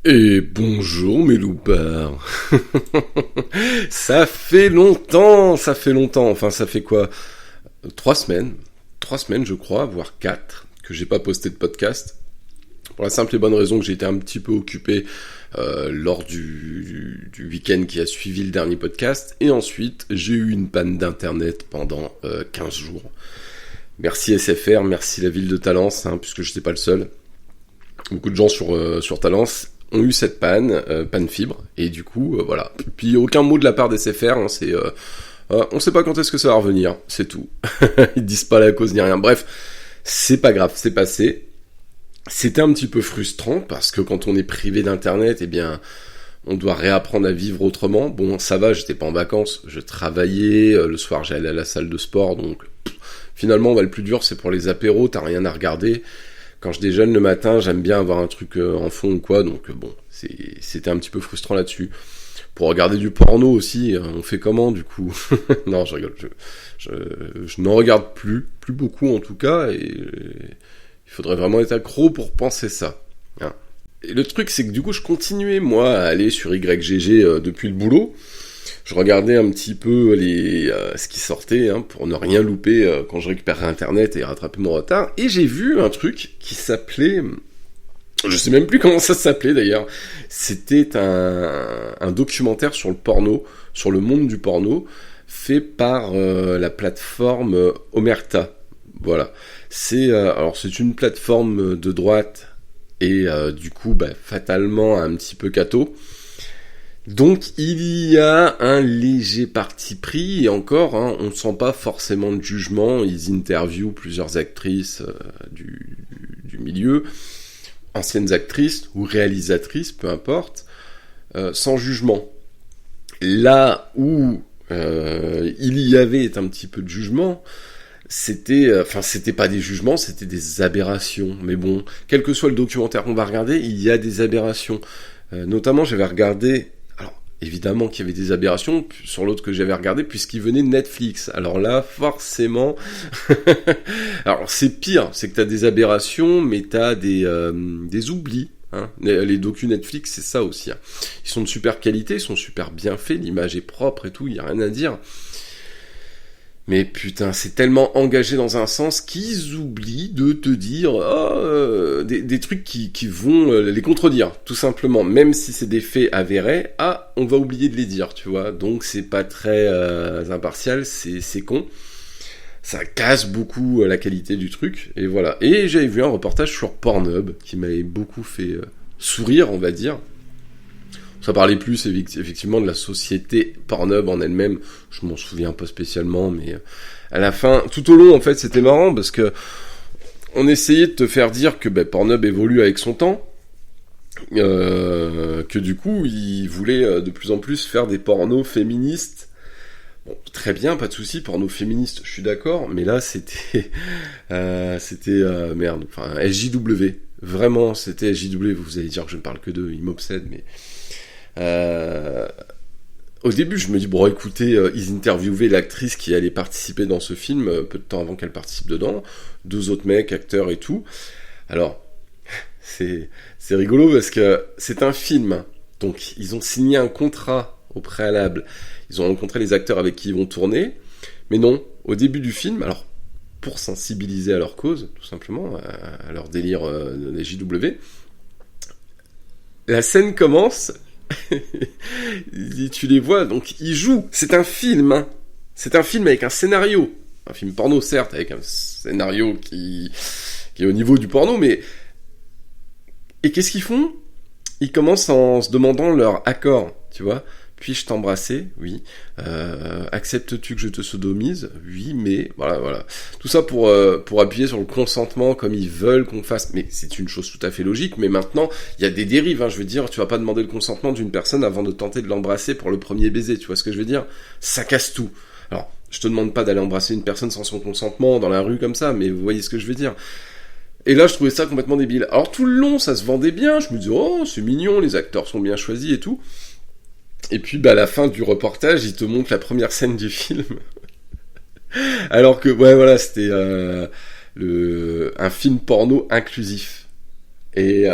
Et bonjour mes loupards. Ça fait longtemps, enfin ça fait quoi? 3 semaines, 3 semaines je crois, voire 4, que j'ai pas posté de podcast. Pour la simple et bonne raison que j'ai été un petit peu occupé lors du week-end qui a suivi le dernier podcast. Et ensuite, j'ai eu une panne d'internet pendant 15 jours. Merci SFR, merci la ville de Talence, puisque je n'étais pas le seul. Beaucoup de gens sur Talence ont eu cette panne fibre, et du coup, voilà. Puis aucun mot de la part des SFR, on sait pas quand est-ce que ça va revenir, c'est tout. Ils disent pas la cause ni rien. Bref, c'est pas grave, c'est passé. C'était un petit peu frustrant, parce que quand on est privé d'internet, eh bien, on doit réapprendre à vivre autrement. Bon, ça va, j'étais pas en vacances, je travaillais, le soir j'allais à la salle de sport, donc finalement, le plus dur c'est pour les apéros, t'as rien à regarder. Quand je déjeune le matin, j'aime bien avoir un truc en fond ou quoi, donc bon, c'était un petit peu frustrant là-dessus. Pour regarder du porno aussi, on fait comment du coup? Non, je rigole, je n'en regarde plus beaucoup en tout cas, et il faudrait vraiment être accro pour penser ça. Hein. Et le truc, c'est que du coup, je continuais moi à aller sur YGG depuis le boulot. Je regardais un petit peu ce qui sortait pour ne rien louper quand je récupérais Internet et rattraper mon retard. Et j'ai vu un truc qui s'appelait... Je sais même plus comment ça s'appelait d'ailleurs. C'était un documentaire sur le porno, sur le monde du porno, fait par la plateforme Omerta. Voilà. C'est une plateforme de droite et du coup, fatalement un petit peu catho. Donc il y a un léger parti pris, et encore, on ne sent pas forcément de jugement. Ils interviewent plusieurs actrices du milieu, anciennes actrices ou réalisatrices, peu importe, sans jugement. Là où il y avait un petit peu de jugement, c'était pas des jugements, c'était des aberrations. Mais bon, quel que soit le documentaire qu'on va regarder, il y a des aberrations. Notamment, j'avais regardé... Évidemment qu'il y avait des aberrations sur l'autre que j'avais regardé, puisqu'il venait de Netflix. Alors là, forcément... Alors c'est pire, c'est que t'as des aberrations, mais t'as des oublis. Les docus Netflix, c'est ça aussi. Ils sont de super qualité, ils sont super bien faits, l'image est propre et tout, il y a rien à dire. Mais putain, c'est tellement engagé dans un sens qu'ils oublient de te dire des trucs qui vont les contredire, tout simplement. Même si c'est des faits avérés, on va oublier de les dire, tu vois. Donc c'est pas très impartial, c'est con. Ça casse beaucoup la qualité du truc, et voilà. Et j'avais vu un reportage sur Pornhub qui m'avait beaucoup fait sourire, on va dire. Ça parlait plus effectivement de la société Pornhub en elle-même. Je m'en souviens pas spécialement, mais à la fin, tout au long en fait, c'était marrant parce que on essayait de te faire dire que Pornhub évolue avec son temps, que du coup, ils voulaient de plus en plus faire des pornos féministes. Bon, très bien, pas de souci, porno féministe, je suis d'accord, mais là c'était merde, enfin SJW. Vraiment, c'était SJW. Vous allez dire que je ne parle que d'eux, ils m'obsèdent, mais au début, je me dis, bon, écoutez, ils interviewaient l'actrice qui allait participer dans ce film, peu de temps avant qu'elle participe dedans, 2 autres mecs, acteurs et tout. Alors, c'est rigolo parce que c'est un film, donc ils ont signé un contrat au préalable, ils ont rencontré les acteurs avec qui ils vont tourner, mais non, au début du film, alors, pour sensibiliser à leur cause, tout simplement, à leur délire des JW, la scène commence... Tu les vois, donc ils jouent. C'est un film, C'est un film avec un scénario. Un film porno, certes, avec un scénario qui est au niveau du porno, mais... Et qu'est-ce qu'ils font? Ils commencent en se demandant leur accord, tu vois. Puis-je t'embrasser? Oui. Acceptes-tu que je te sodomise? Oui, mais... Voilà. Tout ça pour appuyer sur le consentement comme ils veulent qu'on fasse. Mais c'est une chose tout à fait logique. Mais maintenant, il y a des dérives. Je veux dire, tu vas pas demander le consentement d'une personne avant de tenter de l'embrasser pour le premier baiser. Tu vois ce que je veux dire? Ça casse tout. Alors, je te demande pas d'aller embrasser une personne sans son consentement dans la rue comme ça, mais vous voyez ce que je veux dire. Et là, je trouvais ça complètement débile. Alors, tout le long, ça se vendait bien. Je me disais, oh, c'est mignon, les acteurs sont bien choisis et tout. Et puis, à la fin du reportage, il te montre la première scène du film. Alors que, c'était un film porno inclusif. Et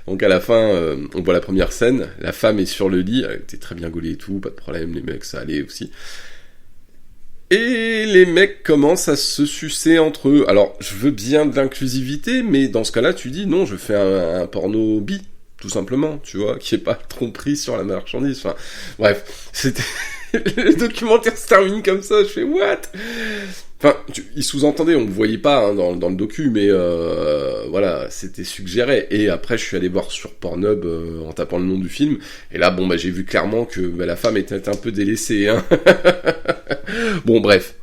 Donc à la fin, on voit la première scène, la femme est sur le lit, elle était très bien gaulée et tout, pas de problème, les mecs ça allait aussi. Et les mecs commencent à se sucer entre eux. Alors, je veux bien de l'inclusivité, mais dans ce cas-là, tu dis non, je fais un porno bi, tout simplement, tu vois, qui est pas tromperie sur la marchandise. Enfin, bref, c'était... le documentaire se termine comme ça, je fais what? Enfin, il sous-entendait, on le voyait pas hein, dans le docu, mais voilà, c'était suggéré. Et après, je suis allé voir sur Pornhub en tapant le nom du film, et là, bon, bah, j'ai vu clairement que la femme était un peu délaissée. Hein. Bon, bref.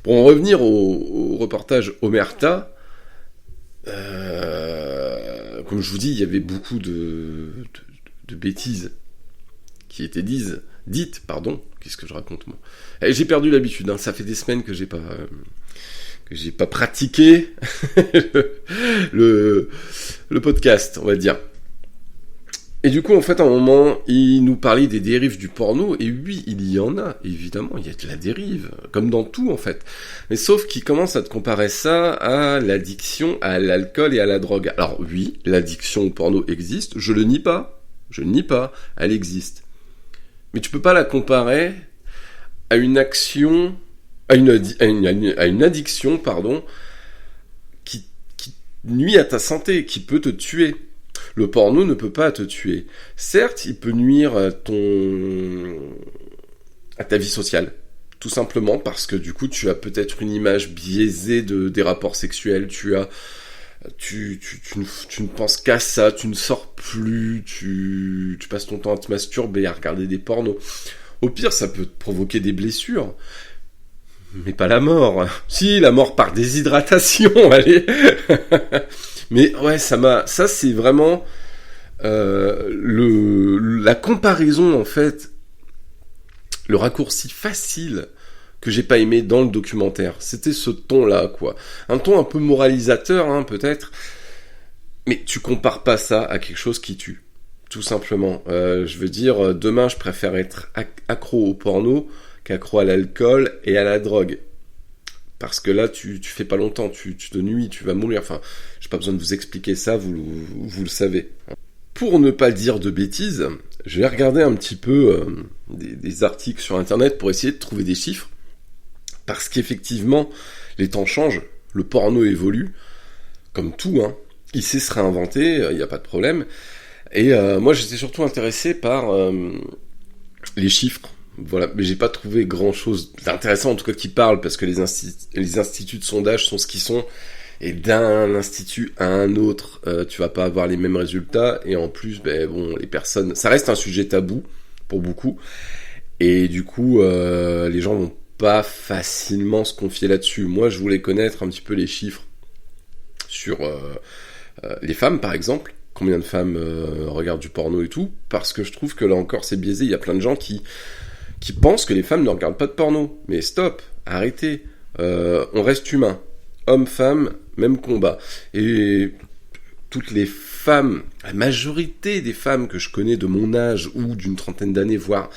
Pour en revenir au reportage Omerta, comme je vous dis, il y avait beaucoup de bêtises qui étaient dites, pardon. Qu'est-ce que je raconte, moi ? J'ai perdu l'habitude, hein, ça fait des semaines que j'ai pas pratiqué le podcast, on va dire. Et du coup, en fait, à un moment, il nous parlait des dérives du porno, et oui, il y en a, évidemment, il y a de la dérive, comme dans tout, en fait. Mais sauf qu'il commence à te comparer ça à l'addiction, à l'alcool et à la drogue. Alors oui, l'addiction au porno existe, je ne nie pas, elle existe. Mais tu peux pas la comparer à une action, à une addiction, pardon, qui nuit à ta santé, qui peut te tuer. Le porno ne peut pas te tuer. Certes, il peut nuire à ta vie sociale. Tout simplement parce que du coup, tu as peut-être une image biaisée des rapports sexuels, tu ne penses qu'à ça, tu ne sors plus, tu passes ton temps à te masturber, à regarder des pornos. Au pire, ça peut te provoquer des blessures. Mais pas la mort. Si, la mort par déshydratation, allez. Mais ouais, ça c'est vraiment la comparaison, en fait, le raccourci facile que j'ai pas aimé dans le documentaire. C'était ce ton-là, quoi. Un ton un peu moralisateur, hein, peut-être. Mais tu compares pas ça à quelque chose qui tue. Tout simplement. Je veux dire, demain, je préfère être accro au porno qu'accro à l'alcool et à la drogue. Parce que là, tu fais pas longtemps, tu te nuis, tu vas mourir. Enfin, j'ai pas besoin de vous expliquer ça, vous le savez. Pour ne pas dire de bêtises, je vais regarder un petit peu des articles sur Internet pour essayer de trouver des chiffres. Parce qu'effectivement, les temps changent, le porno évolue, comme tout, hein. Il sait se réinventer, il n'y a pas de problème. Et moi, j'étais surtout intéressé par les chiffres. Voilà, mais j'ai pas trouvé grand-chose d'intéressant, en tout cas qui parle, parce que les instituts de sondage sont ce qu'ils sont, et d'un institut à un autre, tu vas pas avoir les mêmes résultats, et en plus, les personnes... Ça reste un sujet tabou, pour beaucoup, et du coup, les gens vont pas facilement se confier là-dessus. Moi, je voulais connaître un petit peu les chiffres sur les femmes, par exemple. Combien de femmes regardent du porno et tout, parce que je trouve que là encore, c'est biaisé. Il y a plein de gens qui pensent que les femmes ne regardent pas de porno. Mais stop, arrêtez. On reste humain. Hommes, femmes, même combat. Et toutes les femmes, la majorité des femmes que je connais de mon âge ou d'une trentaine d'années, voire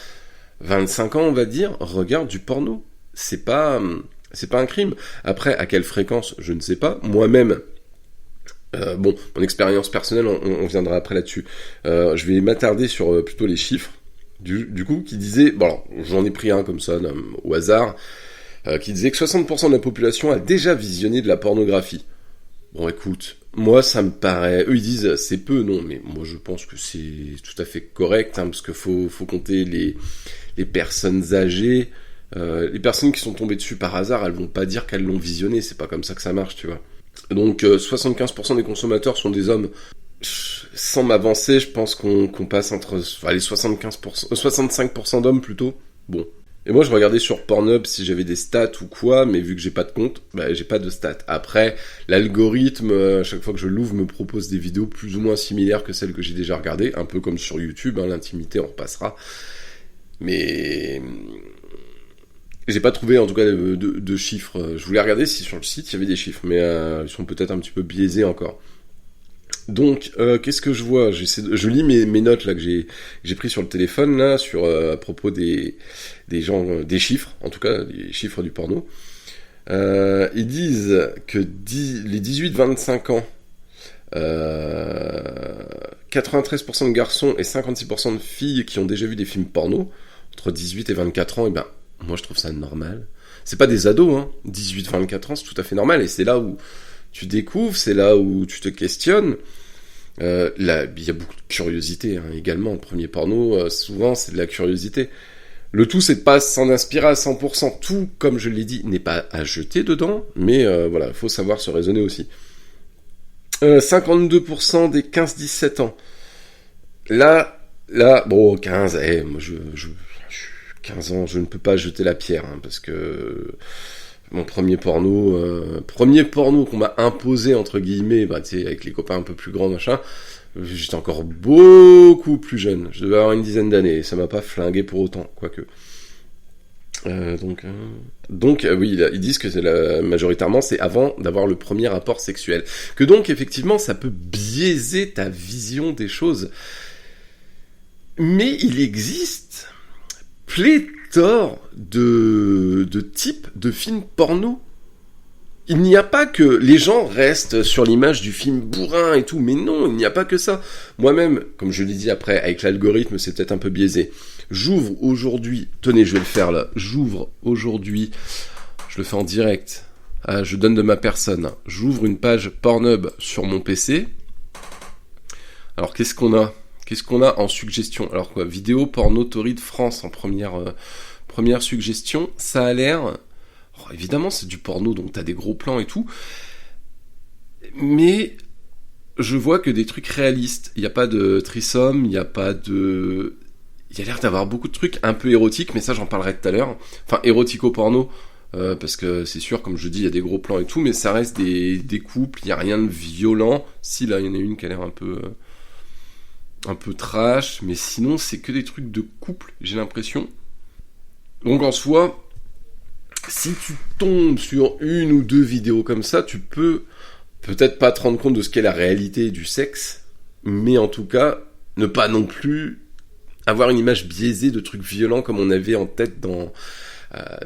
25 ans, on va dire, regardent du porno. C'est pas un crime. Après, à quelle fréquence, je ne sais pas. Moi-même, mon expérience personnelle, on viendra après là-dessus. Je vais m'attarder sur plutôt les chiffres. Du coup, qui disait, bon alors, j'en ai pris un comme ça, au hasard, qui disait que 60% de la population a déjà visionné de la pornographie. Bon, écoute, moi, ça me paraît... Eux, ils disent, c'est peu, non, mais moi, je pense que c'est tout à fait correct, hein, parce qu'il faut compter les personnes âgées. Les personnes qui sont tombées dessus par hasard, elles vont pas dire qu'elles l'ont visionné, c'est pas comme ça que ça marche, tu vois. Donc, 75% des consommateurs sont des hommes. Sans m'avancer, je pense qu'on passe entre les 65% d'hommes plutôt. Bon. Et moi, je regardais sur Pornhub si j'avais des stats ou quoi, mais vu que j'ai pas de compte, j'ai pas de stats. Après, l'algorithme, à chaque fois que je l'ouvre, me propose des vidéos plus ou moins similaires que celles que j'ai déjà regardées, un peu comme sur YouTube, hein, l'intimité, on repassera. Mais j'ai pas trouvé en tout cas de chiffres. Je voulais regarder si sur le site il y avait des chiffres, mais ils sont peut-être un petit peu biaisés encore. Donc, qu'est-ce que je vois ? Je lis mes notes là que j'ai pris sur le téléphone là sur à propos des gens, des chiffres, en tout cas les chiffres du porno. Ils disent que les 18-25 ans 93% de garçons et 56% de filles qui ont déjà vu des films porno, entre 18 et 24 ans, et ben, moi je trouve ça normal. C'est pas des ados, hein. 18-24 ans, c'est tout à fait normal, et c'est là où tu découvres, c'est là où tu te questionnes. Là, il y a beaucoup de curiosité, hein, également. Le premier porno, souvent, c'est de la curiosité. Le tout, c'est de pas s'en inspirer à 100%. Tout, comme je l'ai dit, n'est pas à jeter dedans, mais voilà, il faut savoir se raisonner aussi. 52% des 15-17 ans. Là, bon, 15, moi, 15 ans, je ne peux pas jeter la pierre, hein, parce que mon premier porno qu'on m'a imposé, entre guillemets, bah, tu sais, avec les copains un peu plus grands, machin, j'étais encore beaucoup plus jeune. Je devais avoir une dizaine d'années, et ça m'a pas flingué pour autant, quoique. Donc oui, ils disent que majoritairement c'est avant d'avoir le premier rapport sexuel. Que donc effectivement ça peut biaiser ta vision des choses. Mais il existe pléthore de types de films porno. Il n'y a pas que les gens restent sur l'image du film bourrin et tout, mais non, il n'y a pas que ça. Moi-même, comme je l'ai dit après, avec l'algorithme, c'est peut-être un peu biaisé. J'ouvre aujourd'hui, tenez, je vais le faire là, j'ouvre aujourd'hui, je le fais en direct, je donne de ma personne, j'ouvre une page Pornhub sur mon PC. Alors qu'est-ce qu'on a en suggestion? Alors quoi, vidéo porno torride France en première suggestion, ça a l'air... évidemment, c'est du porno, donc t'as des gros plans et tout. Mais je vois que des trucs réalistes. Il n'y a pas de threesome, il y a l'air d'avoir beaucoup de trucs un peu érotiques, mais ça, j'en parlerai tout à l'heure. Enfin, érotico-porno, parce que c'est sûr, comme je dis, il y a des gros plans et tout, mais ça reste des couples, il n'y a rien de violent. Si, là, il y en a une qui a l'air un peu trash, mais sinon, c'est que des trucs de couple, j'ai l'impression. Donc, en soi... si tu tombes sur une ou deux vidéos comme ça, tu peux peut-être pas te rendre compte de ce qu'est la réalité du sexe, mais en tout cas, ne pas non plus avoir une image biaisée de trucs violents comme on avait en tête dans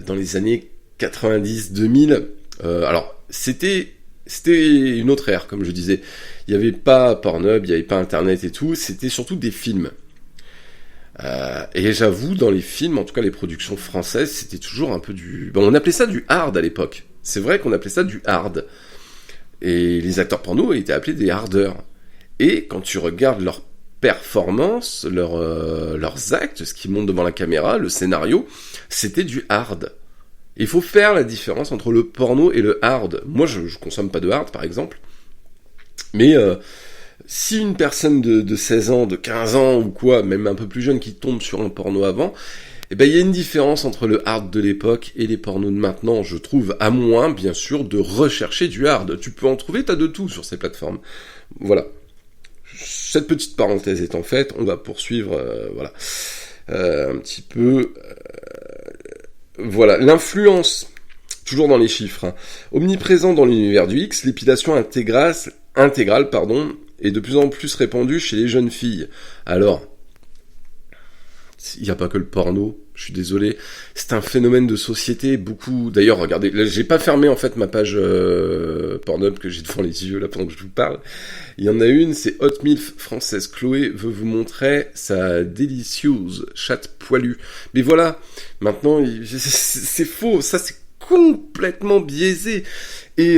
les années 90-2000. Alors, c'était une autre ère, comme je disais. Il n'y avait pas Pornhub, il n'y avait pas Internet et tout, c'était surtout des films. Et j'avoue, dans les films, en tout cas les productions françaises, c'était toujours un peu du... Bon, on appelait ça du hard à l'époque. C'est vrai qu'on appelait ça du hard. Et les acteurs porno étaient appelés des hardeurs. Et quand tu regardes leurs performances, leurs actes, ce qu'ils montrent devant la caméra, le scénario, c'était du hard. Il faut faire la différence entre le porno et le hard. Moi, je consomme pas de hard, par exemple. Mais... si une personne de 16 ans, de 15 ans ou quoi, même un peu plus jeune qui tombe sur un porno avant, eh ben il y a une différence entre le hard de l'époque et les pornos de maintenant, je trouve, à moins bien sûr de rechercher du hard. Tu peux en trouver, t'as de tout sur ces plateformes. Voilà. Cette petite parenthèse étant faite, on va poursuivre, un petit peu. Voilà, l'influence, toujours dans les chiffres, hein, omniprésent dans l'univers du X, l'épilation intégrale, est de plus en plus répandue chez les jeunes filles. Alors, il n'y a pas que le porno, je suis désolé, c'est un phénomène de société, beaucoup... D'ailleurs, regardez, là, j'ai pas fermé en fait ma page Pornhub que j'ai devant les yeux là pendant que je vous parle. Il y en a une, c'est Hot Milf française. Chloé veut vous montrer sa délicieuse chatte poilue. Mais voilà, maintenant, c'est faux, ça c'est complètement biaisé. Et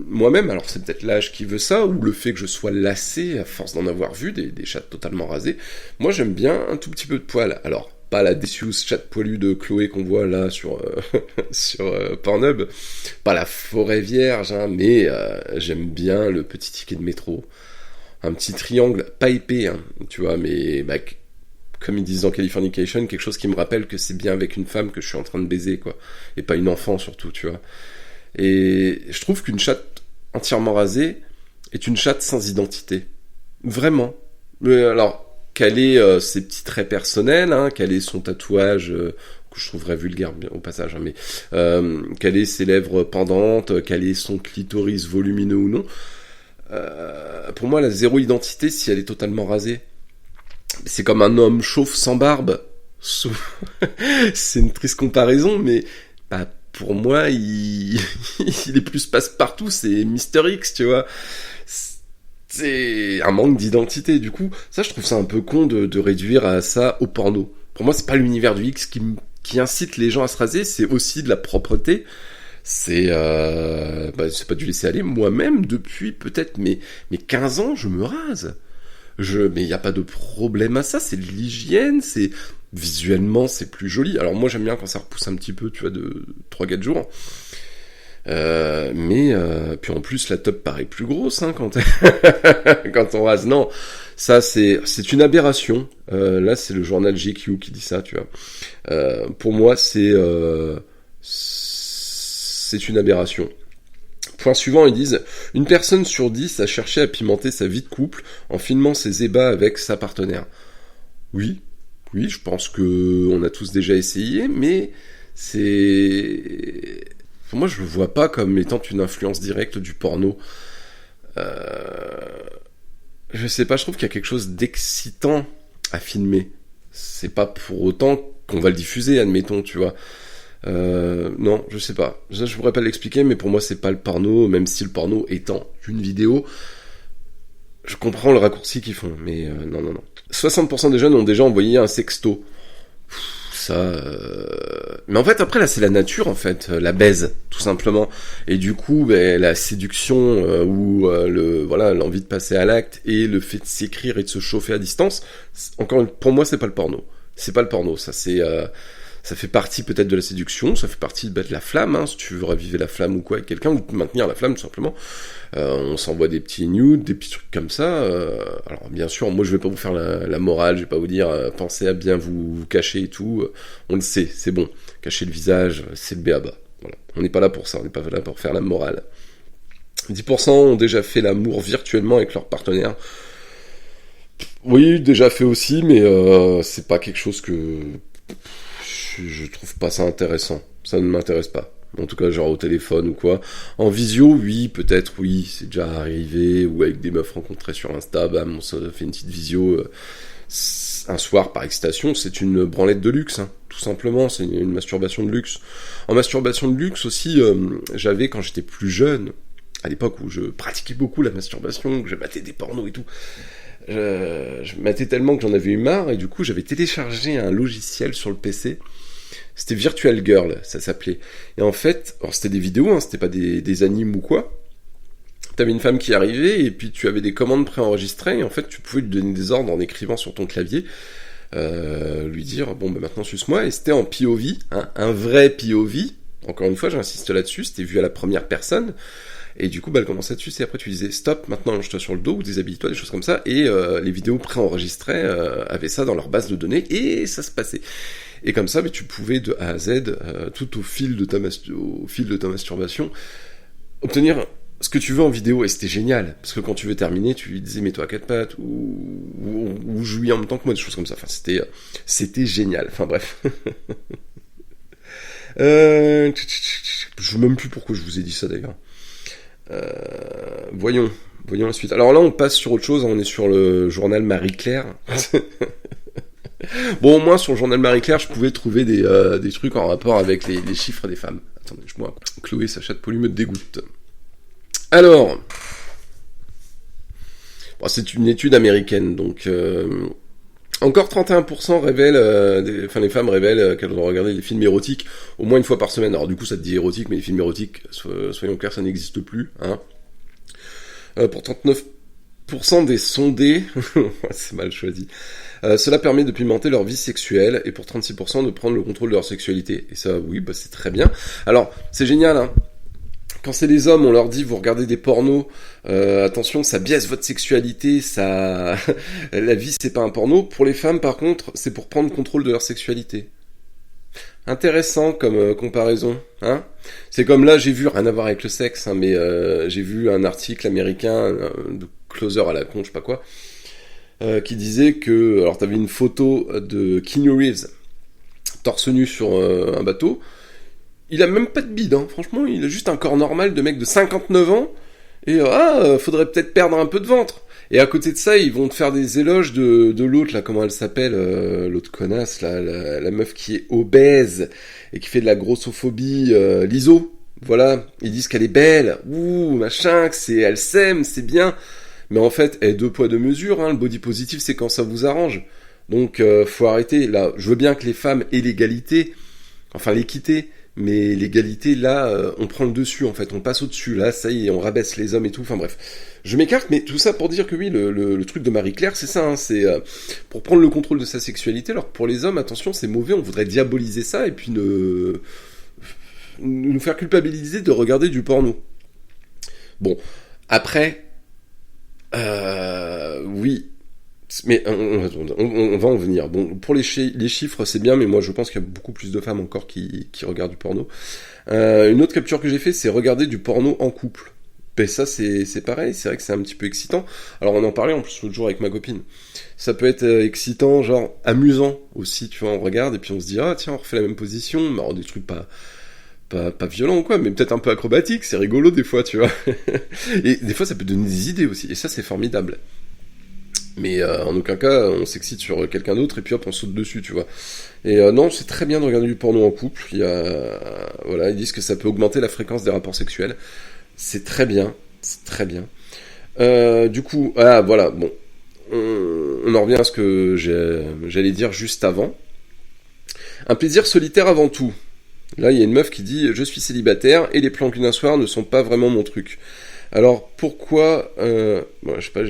moi-même, alors c'est peut-être l'âge qui veut ça, ou le fait que je sois lassé à force d'en avoir vu, des chattes totalement rasées, moi j'aime bien un tout petit peu de poil. Alors, pas la délicieuse chatte poilue de Chloé qu'on voit là sur Pornhub, pas la forêt vierge, hein, mais j'aime bien le petit ticket de métro. Un petit triangle, pas épais, hein, tu vois, mais bah, comme ils disent dans Californication, quelque chose qui me rappelle que c'est bien avec une femme que je suis en train de baiser, quoi, et pas une enfant surtout, tu vois. Et je trouve qu'une chatte entièrement rasée est une chatte sans identité. Vraiment. Alors, quel est ses petits traits personnels, hein, quel est son tatouage, que je trouverais vulgaire au passage, hein, mais quelles est ses lèvres pendantes, quel est son clitoris volumineux ou non. Pour moi, elle a zéro identité si elle est totalement rasée. C'est comme un homme chauve sans barbe. C'est une triste comparaison, mais... bah, pour moi, il est plus passe-partout, c'est Mister X, tu vois. c'est un manque d'identité. Du coup, ça, je trouve ça un peu con de réduire à ça au porno. Pour moi, c'est pas l'univers du X qui incite les gens à se raser, c'est aussi de la propreté. C'est pas du laisser aller. Moi-même, depuis peut-être mes 15 ans, je me rase. Mais il n'y a pas de problème à ça, c'est de l'hygiène, visuellement, c'est plus joli. Alors moi, j'aime bien quand ça repousse un petit peu, tu vois, de 3-4 jours. Puis en plus, la top paraît plus grosse, hein, quand on rase. Non, ça, c'est une aberration. Là, c'est le journal GQ qui dit ça, tu vois. Pour moi, c'est une aberration. Point suivant, ils disent « Une personne sur 10 a cherché à pimenter sa vie de couple en filmant ses ébats avec sa partenaire. » Oui, je pense que on a tous déjà essayé, mais c'est... Pour moi, je le vois pas comme étant une influence directe du porno. Je sais pas, je trouve qu'il y a quelque chose d'excitant à filmer. C'est pas pour autant qu'on va le diffuser, admettons, tu vois. Non, je sais pas. Ça, je pourrais pas l'expliquer, mais pour moi, c'est pas le porno, même si le porno étant une vidéo, je comprends le raccourci qu'ils font, mais non. 60% des jeunes ont déjà envoyé un sexto. Mais en fait, après, là, c'est la nature, en fait, la baise, tout simplement. Et du coup, la séduction, l'envie de passer à l'acte, et le fait de s'écrire et de se chauffer à distance, pour moi, c'est pas le porno. C'est pas le porno, ça fait partie peut-être de la séduction, ça fait partie de la flamme, hein, si tu veux raviver la flamme ou quoi avec quelqu'un, ou maintenir la flamme tout simplement. On s'envoie des petits nudes, des petits trucs comme ça. Alors bien sûr, moi je vais pas vous faire la morale, je vais pas vous dire pensez à bien vous cacher et tout. On le sait, c'est bon. Cacher le visage, c'est le béaba. Voilà. On n'est pas là pour ça, on n'est pas là pour faire la morale. 10% ont déjà fait l'amour virtuellement avec leur partenaire. Oui, déjà fait aussi, mais c'est pas quelque chose que... Je trouve pas ça intéressant. Ça ne m'intéresse pas. En tout cas, genre au téléphone ou quoi. En visio, oui, peut-être, oui, c'est déjà arrivé. Ou avec des meufs rencontrées sur Insta, bam, on se fait une petite visio un soir par excitation. C'est une branlette de luxe, hein, tout simplement. C'est une masturbation de luxe. En masturbation de luxe aussi, j'avais, quand j'étais plus jeune, à l'époque où je pratiquais beaucoup la masturbation, que je matais des pornos et tout, je matais tellement que j'en avais eu marre, et du coup, j'avais téléchargé un logiciel sur le PC. C'était Virtual Girl, ça s'appelait. Et en fait, alors c'était des vidéos, hein, c'était pas des animes ou quoi. T'avais une femme qui arrivait, et puis tu avais des commandes préenregistrées, et en fait, tu pouvais lui donner des ordres en écrivant sur ton clavier, lui dire, bon, maintenant suce-moi, et c'était en POV, hein, un vrai POV. Encore une fois, j'insiste là-dessus, c'était vu à la première personne. Et du coup, elle commençait à sucer, et après tu disais, stop, maintenant lance-toi sur le dos, ou déshabille-toi, des choses comme ça, et les vidéos préenregistrées avaient ça dans leur base de données, et ça se passait. Et comme ça, tu pouvais de A à Z, tout au fil de ta masturbation, obtenir ce que tu veux en vidéo, et c'était génial, parce que quand tu veux terminer, tu lui disais mets-toi à quatre pattes, ou jouis en même temps que moi, des choses comme ça. Enfin, c'était génial. Enfin bref. Je sais même plus pourquoi je vous ai dit ça d'ailleurs. Voyons la suite. Alors là, on passe sur autre chose, on est sur le journal Marie-Claire. Bon, au moins sur le journal Marie-Claire, je pouvais trouver des trucs en rapport avec les chiffres des femmes. Attendez, Chloé Sacha de Poly me dégoûte. Alors, c'est une étude américaine, donc encore 31% révèlent, les femmes révèlent qu'elles ont regardé des films érotiques au moins une fois par semaine. Alors du coup, ça te dit érotique, mais les films érotiques, soyons clairs, ça n'existe plus. Hein. Pour 39% des sondés, c'est mal choisi. Cela permet de pimenter leur vie sexuelle, et pour 36% de prendre le contrôle de leur sexualité. Et ça, oui, c'est très bien. Alors, c'est génial, hein. Quand c'est les hommes, on leur dit, vous regardez des pornos, attention, ça biaise votre sexualité, ça... la vie, c'est pas un porno. Pour les femmes, par contre, c'est pour prendre contrôle de leur sexualité. Intéressant comme comparaison, hein. C'est comme là, j'ai vu, rien à voir avec le sexe, hein, mais j'ai vu un article américain de Closer à la con, je sais pas quoi, qui disait que, alors t'avais une photo de Keanu Reeves, torse nu sur un bateau. Il a même pas de bide, hein. Franchement, il a juste un corps normal de mec de 59 ans, et faudrait peut-être perdre un peu de ventre. Et à côté de ça, ils vont te faire des éloges de l'autre, là, comment elle s'appelle, l'autre connasse, là, la meuf qui est obèse, et qui fait de la grossophobie, l'ISO. Voilà, ils disent qu'elle est belle, ouh, machin, elle s'aime, c'est bien. Mais en fait, deux poids deux mesures, hein, le body positive, c'est quand ça vous arrange. Donc, faut arrêter. Là, je veux bien que les femmes aient l'égalité, enfin l'équité, mais l'égalité, là, on prend le dessus, en fait, on passe au-dessus, là, ça y est, on rabaisse les hommes et tout, enfin bref. Je m'écarte, mais tout ça pour dire que oui, le truc de Marie-Claire, c'est ça, hein, c'est pour prendre le contrôle de sa sexualité, alors que pour les hommes, attention, c'est mauvais, on voudrait diaboliser ça, et puis nous faire culpabiliser de regarder du porno. Bon, après, oui, mais on va en venir. Bon, pour les chiffres, c'est bien, mais moi je pense qu'il y a beaucoup plus de femmes encore qui regardent du porno. Une autre capture que j'ai fait, c'est regarder du porno en couple. Et ça, c'est pareil, c'est vrai que c'est un petit peu excitant. Alors on en parlait en plus l'autre jour avec ma copine. Ça peut être excitant, genre amusant aussi, tu vois, on regarde et puis on se dit, ah tiens, on refait la même position, mais alors des trucs pas violents ou quoi, mais peut-être un peu acrobatique, c'est rigolo des fois, tu vois. Et des fois ça peut donner des idées aussi, et ça c'est formidable. Mais en aucun cas on s'excite sur quelqu'un d'autre et puis hop on saute dessus, tu vois. Et non, c'est très bien de regarder du porno en couple. Voilà, ils disent que ça peut augmenter la fréquence des rapports sexuels. C'est très bien, c'est très bien. Du coup, voilà, bon, on en revient à ce que j'allais dire juste avant. Un plaisir solitaire avant tout. Là, il y a une meuf qui dit « Je suis célibataire et les plans qu'une un soir ne sont pas vraiment mon truc. » Alors, pourquoi... bon, je sais pas,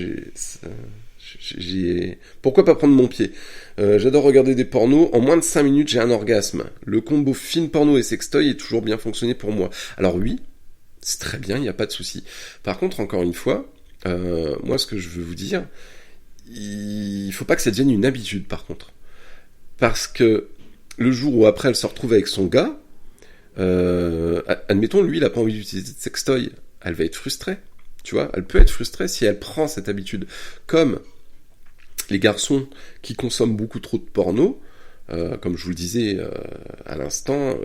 pourquoi pas prendre mon pied? J'adore regarder des pornos. En moins de 5 minutes, j'ai un orgasme. Le combo film porno et sextoy est toujours bien fonctionné pour moi. Alors oui, c'est très bien, il n'y a pas de souci. Par contre, encore une fois, moi, ce que je veux vous dire, il faut pas que ça devienne une habitude, par contre. Parce que le jour où après, elle se retrouve avec son gars, admettons, lui, il a pas envie d'utiliser de sextoy. Elle va être frustrée. Tu vois, elle peut être frustrée si elle prend cette habitude. Comme les garçons qui consomment beaucoup trop de porno, comme je vous le disais à l'instant,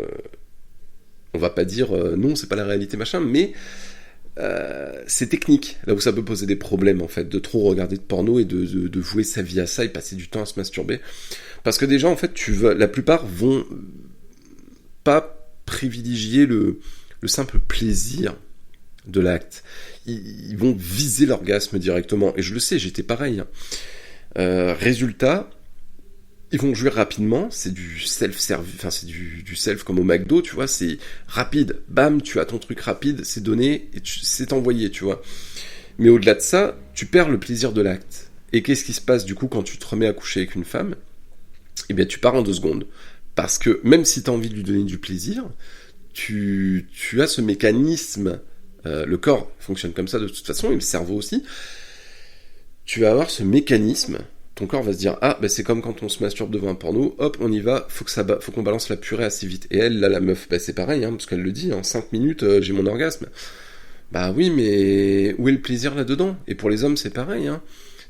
on va pas dire non, c'est pas la réalité, machin, mais c'est technique, là où ça peut poser des problèmes, en fait, de trop regarder de porno et de vouer sa vie à ça et passer du temps à se masturber. Parce que déjà, en fait, la plupart vont pas privilégier le simple plaisir de l'acte. Ils vont viser l'orgasme directement. Et je le sais, j'étais pareil. Résultat, ils vont jouer rapidement. C'est du self-service, enfin c'est du self comme au McDo, tu vois. C'est rapide. Bam, tu as ton truc rapide, c'est donné et c'est envoyé, tu vois. Mais au-delà de ça, tu perds le plaisir de l'acte. Et qu'est-ce qui se passe du coup quand tu te remets à coucher avec une femme? Eh bien, tu pars en 2 secondes. Parce que même si tu as envie de lui donner du plaisir, tu as ce mécanisme. Le corps fonctionne comme ça de toute façon, et le cerveau aussi. Tu vas avoir ce mécanisme, ton corps va se dire, ah, bah c'est comme quand on se masturbe devant un porno, hop, on y va, faut qu'on balance la purée assez vite. Et elle, là, la meuf, bah c'est pareil, hein, parce qu'elle le dit, en 5 minutes, j'ai mon orgasme. Bah oui, mais où est le plaisir là-dedans? Et pour les hommes, c'est pareil, hein.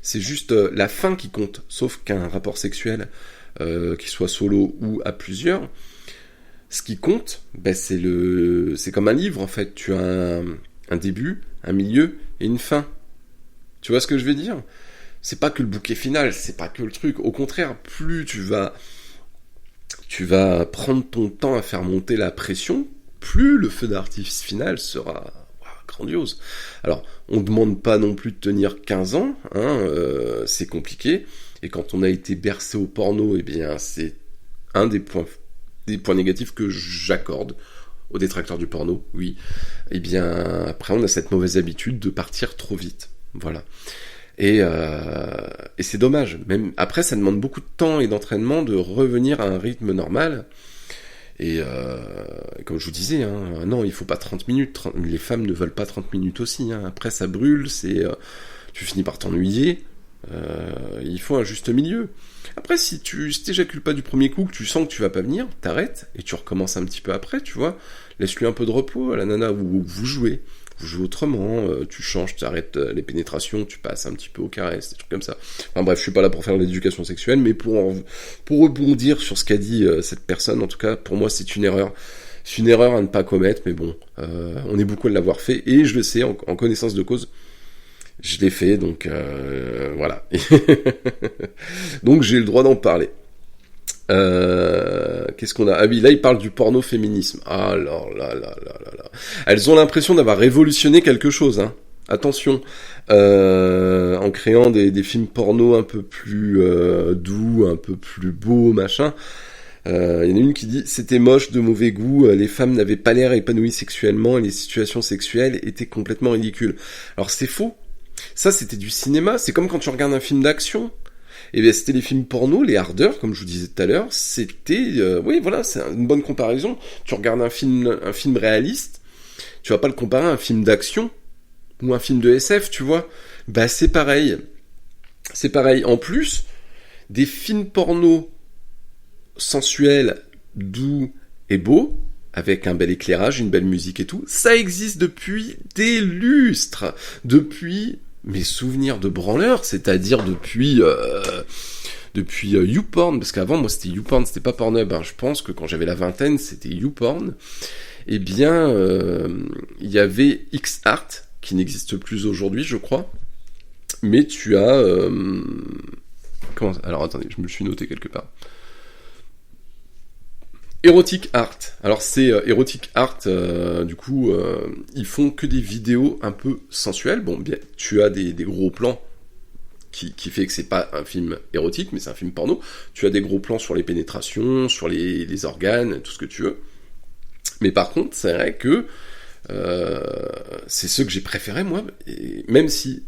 C'est juste la fin qui compte, sauf qu'un rapport sexuel, qui soit solo ou à plusieurs, ce qui compte, bah c'est comme un livre, en fait. Tu as un début, un milieu et une fin. Tu vois ce que je veux dire? C'est pas que le bouquet final, c'est pas que le truc. Au contraire, plus tu vas prendre ton temps à faire monter la pression, plus le feu d'artifice final sera grandiose. Alors, on demande pas non plus de tenir 15 ans, hein, c'est compliqué. Et quand on a été bercé au porno, eh bien, c'est un des points négatifs que j'accorde aux détracteurs du porno, oui. Eh bien, après, on a cette mauvaise habitude de partir trop vite. Voilà. Et c'est dommage. Même après, ça demande beaucoup de temps et d'entraînement de revenir à un rythme normal. Et comme je vous disais, hein, non, il faut pas 30 minutes. Les femmes ne veulent pas 30 minutes aussi. Hein. Après, ça brûle, tu finis par t'ennuyer. Il faut un juste milieu. Après, si t'éjacules pas du premier coup, que tu sens que tu vas pas venir, t'arrêtes et tu recommences un petit peu après, tu vois. Laisse-lui un peu de repos à la nana, ou vous jouez autrement, tu changes, tu arrêtes les pénétrations, tu passes un petit peu aux caresses, des trucs comme ça. Enfin bref, je suis pas là pour faire de l'éducation sexuelle, mais pour rebondir sur ce qu'a dit cette personne, en tout cas, pour moi, c'est une erreur. C'est une erreur à ne pas commettre, mais bon, on est beaucoup à l'avoir fait, et je le sais, en connaissance de cause, je l'ai fait, donc voilà. Donc j'ai le droit d'en parler. Qu'est-ce qu'on a? Ah oui, là il parle du porno féminisme. Ah là. Elles ont l'impression d'avoir révolutionné quelque chose, hein. attention, en créant des films porno un peu plus doux, un peu plus beaux, machin. Il y en a une qui dit « C'était moche, de mauvais goût, les femmes n'avaient pas l'air épanouies sexuellement et les situations sexuelles étaient complètement ridicules. » Alors c'est faux. Ça, c'était du cinéma. C'est comme quand tu regardes un film d'action. Et bien, c'était les films porno, les hardeurs, comme je vous disais tout à l'heure. C'était... oui, voilà, c'est une bonne comparaison. Tu regardes un film réaliste, tu vas pas le comparer à un film d'action ou un film de SF, tu vois. Bah, c'est pareil. C'est pareil. En plus, des films porno sensuels, doux et beaux, avec un bel éclairage, une belle musique et tout, ça existe depuis des lustres. Depuis mes souvenirs de branleur, c'est-à-dire depuis YouPorn, parce qu'avant, moi, c'était YouPorn, c'était pas Pornhub, hein. Je pense que quand j'avais la vingtaine, c'était YouPorn. Eh bien, il y avait X-Art, qui n'existe plus aujourd'hui, je crois. Mais tu as... comment... Alors, attendez, je me le suis noté quelque part. Erotic Art. Alors c'est Erotic Art, du coup, ils font que des vidéos un peu sensuelles. Bon, bien, tu as des gros plans qui fait que c'est pas un film érotique, mais c'est un film porno. Tu as des gros plans sur les pénétrations, sur les organes, tout ce que tu veux. Mais par contre, c'est vrai que c'est ceux que j'ai préférés, moi, et même si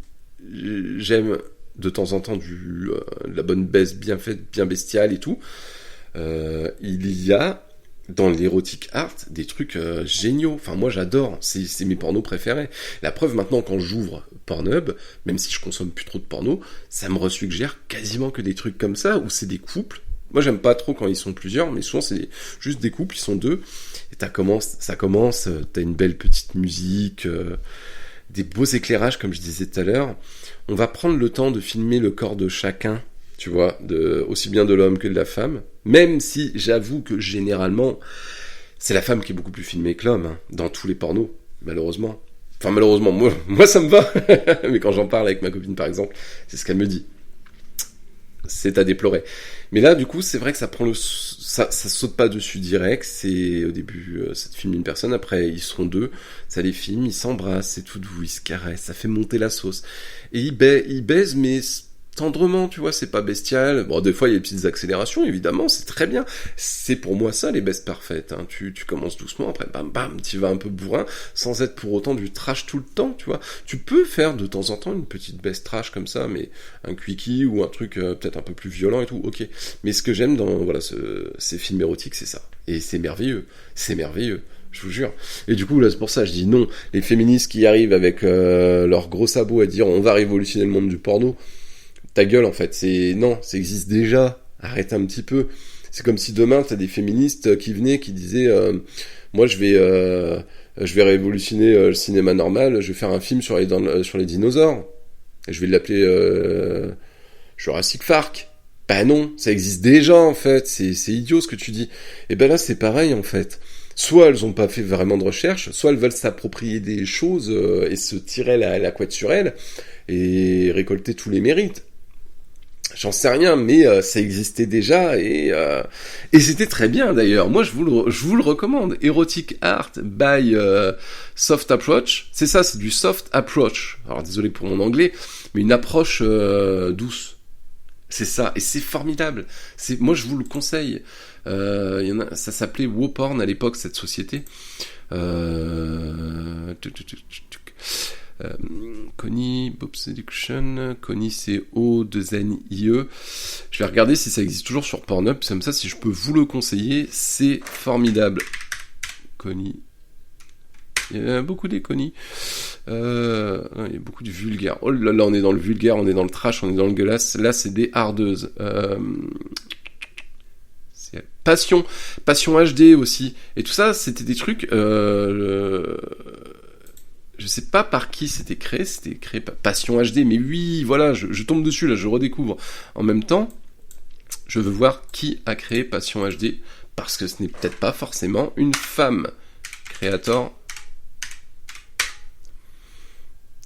j'aime de temps en temps de la bonne baisse bien faite, bien bestiale et tout, il y a dans l'erotic art des trucs géniaux. Enfin, moi j'adore, c'est mes pornos préférés. La preuve, maintenant, quand j'ouvre Pornhub, même si je consomme plus trop de porno, ça me resuggère quasiment que des trucs comme ça, où c'est des couples. Moi j'aime pas trop quand ils sont plusieurs, mais souvent c'est juste des couples, ils sont deux, et ça commence, t'as une belle petite musique, des beaux éclairages, comme je disais tout à l'heure. On va prendre le temps de filmer le corps de chacun, tu vois, aussi bien de l'homme que de la femme, même si j'avoue que généralement, c'est la femme qui est beaucoup plus filmée que l'homme, hein, dans tous les pornos, malheureusement. Enfin, malheureusement, moi ça me va, mais quand j'en parle avec ma copine, par exemple, c'est ce qu'elle me dit. C'est à déplorer. Mais là, du coup, c'est vrai que ça saute pas dessus direct. C'est au début, ça te filme une personne, après ils seront deux, ça les filme, ils s'embrassent, c'est tout doux, ils se caressent, ça fait monter la sauce. Et ils baisent, mais tendrement, tu vois, c'est pas bestial. Bon, des fois, il y a des petites accélérations, évidemment, c'est très bien. C'est pour moi ça, les baises parfaites, hein. Tu commences doucement, après, bam, bam, tu vas un peu bourrin, sans être pour autant du trash tout le temps, tu vois. Tu peux faire de temps en temps une petite baisse trash comme ça, mais un quickie ou un truc peut-être un peu plus violent et tout, ok. Mais ce que j'aime dans, voilà, ces films érotiques, c'est ça. Et c'est merveilleux. Je vous jure. Et du coup, là, c'est pour ça, je dis non. Les féministes qui arrivent avec leurs gros sabots à dire on va révolutionner le monde du porno, ta gueule, en fait, non, ça existe déjà, arrête un petit peu. C'est comme si demain t'as des féministes qui venaient, qui disaient moi je vais révolutionner le cinéma normal, je vais faire un film sur les dinosaures, et je vais l'appeler Jurassic Park. Bah non, ça existe déjà, en fait, c'est idiot ce que tu dis. Et ben là c'est pareil, en fait. Soit elles ont pas fait vraiment de recherche, soit elles veulent s'approprier des choses et se tirer la couette sur elles et récolter tous les mérites. J'en sais rien, mais ça existait déjà et c'était très bien d'ailleurs. Moi, je vous le recommande. Erotic Art by Soft Approach. C'est ça, c'est du soft approach. Alors désolé pour mon anglais, mais une approche douce. C'est ça, et c'est formidable. Moi, je vous le conseille. Ça s'appelait WoPorn à l'époque, cette société. Connie, Bob Seduction, Connie c'est O2NIE. Je vais regarder si ça existe toujours sur Pornhub, comme ça si je peux vous le conseiller, c'est formidable. Connie. Il y a beaucoup des Connie. Il y a beaucoup du vulgaire. Oh là là, on est dans le vulgaire, on est dans le trash, on est dans le gueulasse. Là, c'est des hardeuses. Passion HD aussi. Et tout ça, c'était des trucs... Je sais pas par qui c'était créé par Passion HD, mais oui, voilà, je tombe dessus, là, je redécouvre. En même temps, je veux voir qui a créé Passion HD, parce que ce n'est peut-être pas forcément une femme. Creator.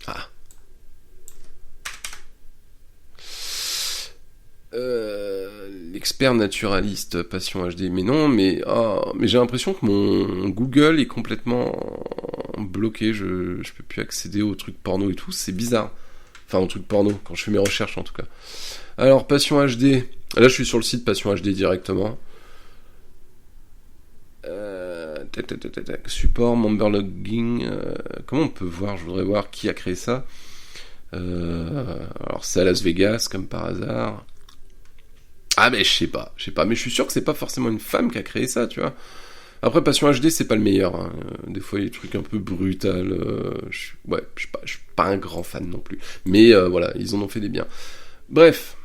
Ah. L'expert naturaliste Passion HD, mais non, mais j'ai l'impression que mon Google est complètement bloqué, je peux plus accéder aux trucs porno et tout, c'est bizarre. Enfin, aux trucs porno, quand je fais mes recherches en tout cas. Alors, Passion HD, là je suis sur le site Passion HD directement. Support, member logging, comment on peut voir, je voudrais voir qui a créé ça. Alors c'est à Las Vegas comme par hasard. Ah mais je sais pas, mais je suis sûr que c'est pas forcément une femme qui a créé ça, tu vois. Après Passion HD c'est pas le meilleur, hein. Des fois il y a des trucs un peu brutals, je suis pas un grand fan non plus. Mais voilà, ils en ont fait des biens. Bref,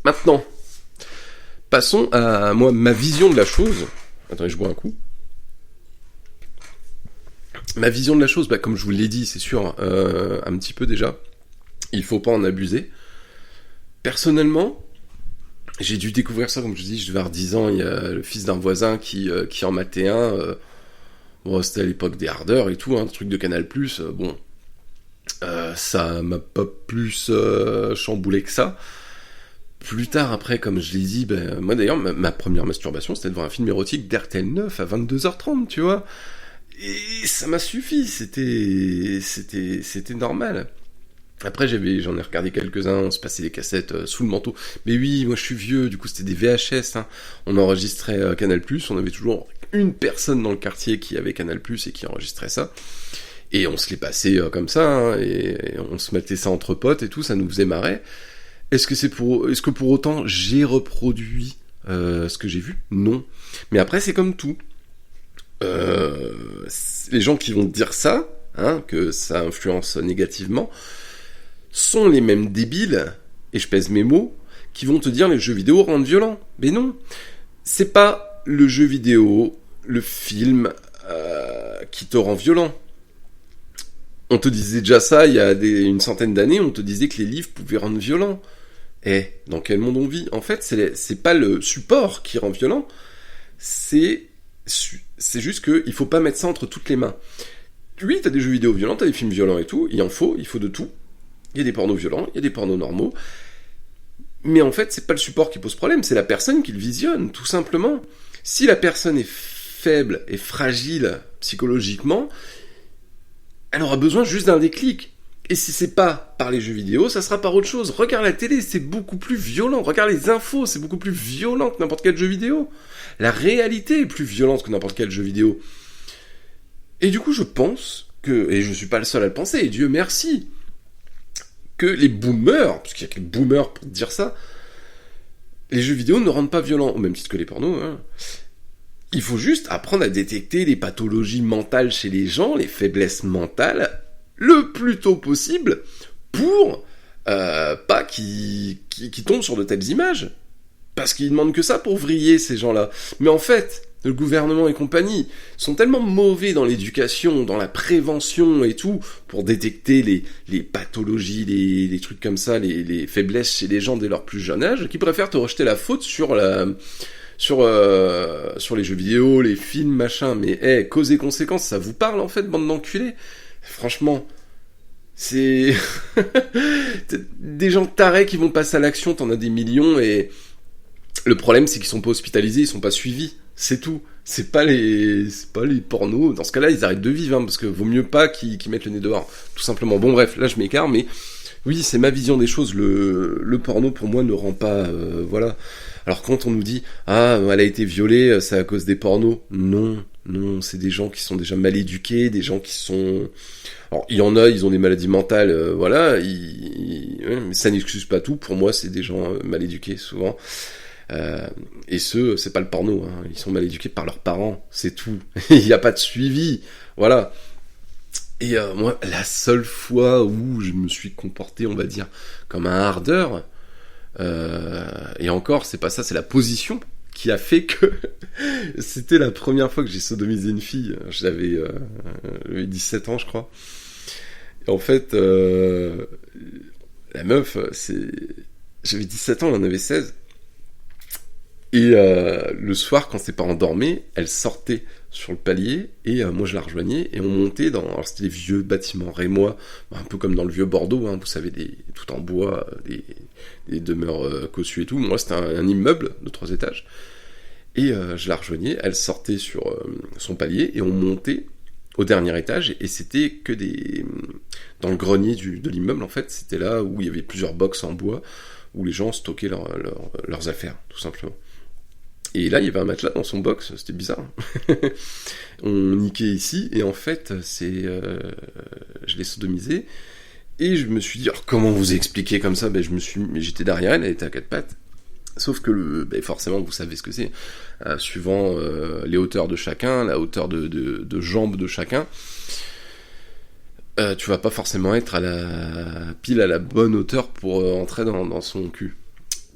maintenant, passons à moi, ma vision de la chose. Attendez, je bois un coup. Ma vision de la chose, comme je vous l'ai dit, c'est sûr, un petit peu déjà, il faut pas en abuser. Personnellement, j'ai dû découvrir ça, comme je dis, je devais avoir 10 ans, il y a le fils d'un voisin qui en matait un, bon, c'était à l'époque des hardeurs et tout, un truc de Canal+, bon, ça m'a pas plus chamboulé que ça. Plus tard, après, comme je l'ai dit, moi d'ailleurs, ma première masturbation, c'était de voir un film érotique d'RTL 9 à 22h30, tu vois. Et ça m'a suffi, c'était normal. Après, j'en ai regardé quelques-uns, on se passait des cassettes sous le manteau. Mais oui, moi je suis vieux, du coup c'était des VHS, hein. On enregistrait Canal+, on avait toujours une personne dans le quartier qui avait Canal+, et qui enregistrait ça. Et on se les passait comme ça, hein, et on se mettait ça entre potes et tout, ça nous faisait marrer. Est-ce que pour autant j'ai reproduit ce que j'ai vu ? Non. Mais après c'est comme tout. Les gens qui vont dire ça, hein, que ça influence négativement, sont les mêmes débiles, et je pèse mes mots, qui vont te dire les jeux vidéo rendent violents. Mais non. C'est pas le jeu vidéo, le film qui te rend violent. On te disait déjà ça il y a une centaine d'années, on te disait que les livres pouvaient rendre violents. Dans quel monde on vit ? En fait, c'est pas le support qui rend violent, c'est juste qu'il faut pas mettre ça entre toutes les mains. Oui, t'as des jeux vidéo violents, t'as des films violents et tout, il faut de tout. Il y a des pornos violents, il y a des pornos normaux. Mais en fait, c'est pas le support qui pose problème, c'est la personne qui le visionne, tout simplement. Si la personne est faible et fragile psychologiquement, elle aura besoin juste d'un déclic. Et si c'est pas par les jeux vidéo, ça sera par autre chose. Regarde la télé, c'est beaucoup plus violent. Regarde les infos, c'est beaucoup plus violent que n'importe quel jeu vidéo. La réalité est plus violente que n'importe quel jeu vidéo. Et du coup, je pense que, et je suis pas le seul à le penser, et Dieu merci, que les boomers, parce qu'il y a que les boomers pour dire ça, les jeux vidéo ne rendent pas violents, au même titre que les pornos, hein. Il faut juste apprendre à détecter les pathologies mentales chez les gens, les faiblesses mentales, le plus tôt possible, pour pas qu'ils tombent sur de telles images. Parce qu'ils demandent que ça pour vriller, ces gens-là. Mais en fait, le gouvernement et compagnie sont tellement mauvais dans l'éducation, dans la prévention et tout, pour détecter les pathologies, les trucs comme ça, les faiblesses chez les gens dès leur plus jeune âge, qu'ils préfèrent te rejeter la faute sur les jeux vidéo, les films, machin. Mais cause et conséquence, ça vous parle en fait, bande d'enculés ? Franchement, c'est des gens tarés qui vont passer à l'action, t'en as des millions, et le problème c'est qu'ils sont pas hospitalisés, ils sont pas suivis, c'est tout. C'est pas les pornos, dans ce cas-là ils arrêtent de vivre, hein, parce que vaut mieux pas qu'ils mettent le nez dehors, tout simplement. Bon bref, là je m'écarte, mais oui, c'est ma vision des choses, le porno pour moi ne rend pas, voilà. Alors quand on nous dit, elle a été violée, c'est à cause des pornos, non, c'est des gens qui sont déjà mal éduqués, des gens qui sont... Alors, il y en a, ils ont des maladies mentales, voilà, mais ça n'excuse pas tout, pour moi, c'est des gens mal éduqués, souvent. Et c'est pas le porno, hein, ils sont mal éduqués par leurs parents, c'est tout. Il n'y a pas de suivi, voilà. Et moi, la seule fois où je me suis comporté, on va dire, comme un hardeur, et encore, c'est pas ça, c'est la position qui a fait que c'était la première fois que j'ai sodomisé une fille. J'avais 17 ans, je crois. Et en fait, la meuf, j'avais 17 ans, elle en avait 16. Et le soir, quand ses parents dormaient, elle sortait sur le palier, et moi je la rejoignais, et on montait dans... Alors c'était des vieux bâtiments rémois, un peu comme dans le vieux Bordeaux, hein, vous savez, tout en bois, des demeures cossues et tout. Moi c'était un immeuble de 3 étages, et je la rejoignais, elle sortait sur son palier, et on montait au dernier étage, et c'était que dans le grenier de l'immeuble, en fait, c'était là où il y avait plusieurs box en bois, où les gens stockaient leurs affaires, tout simplement. Et là, il y avait un matelas dans son box, c'était bizarre. On niquait ici, et en fait, je l'ai sodomisé, et je me suis dit, alors comment vous expliquer comme ça ? J'étais derrière elle était à quatre pattes. Sauf que forcément, vous savez ce que c'est. Suivant les hauteurs de chacun, la hauteur de jambes de chacun, tu vas pas forcément être pile à la bonne hauteur pour entrer dans son cul.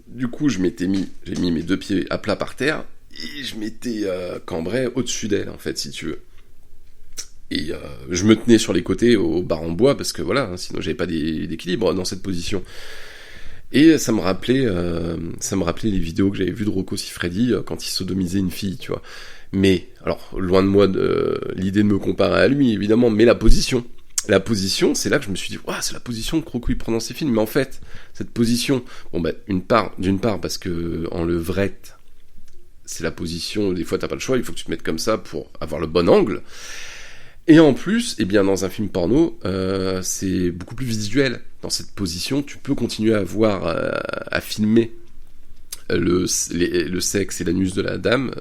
Du coup, j'ai mis mes deux pieds à plat par terre, et je m'étais cambré au-dessus d'elle, en fait, si tu veux. Et je me tenais sur les côtés au bar en bois, parce que voilà, sinon j'avais pas d'équilibre dans cette position. Et ça me rappelait les vidéos que j'avais vues de Rocco Siffredi quand il sodomisait une fille, tu vois. Mais, alors, loin de moi l'idée de me comparer à lui, évidemment, mais la position, c'est là que je me suis dit, c'est la position que Rocco il prend dans ses films. Mais en fait, cette position, d'une part, parce que en levrette, c'est la position, des fois t'as pas le choix, il faut que tu te mettes comme ça pour avoir le bon angle. Et en plus, dans un film porno, c'est beaucoup plus visuel. Dans cette position, tu peux continuer à filmer le sexe et l'anus de la dame,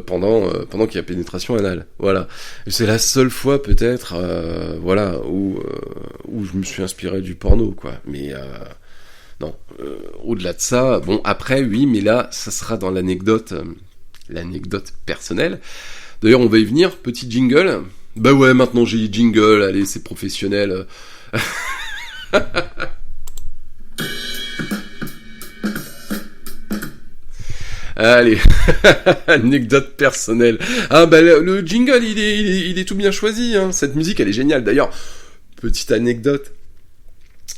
pendant qu'il y a pénétration anale. Voilà. Et c'est la seule fois peut-être, où je me suis inspiré du porno, quoi. Mais non, au-delà de ça, bon après oui, mais là, ça sera dans l'anecdote personnelle. D'ailleurs, on va y venir, petit jingle. Bah ouais, maintenant j'ai jingle, allez, c'est professionnel. Allez, anecdote personnelle. Le jingle, il est tout bien choisi, hein. Cette musique, elle est géniale. D'ailleurs, petite anecdote.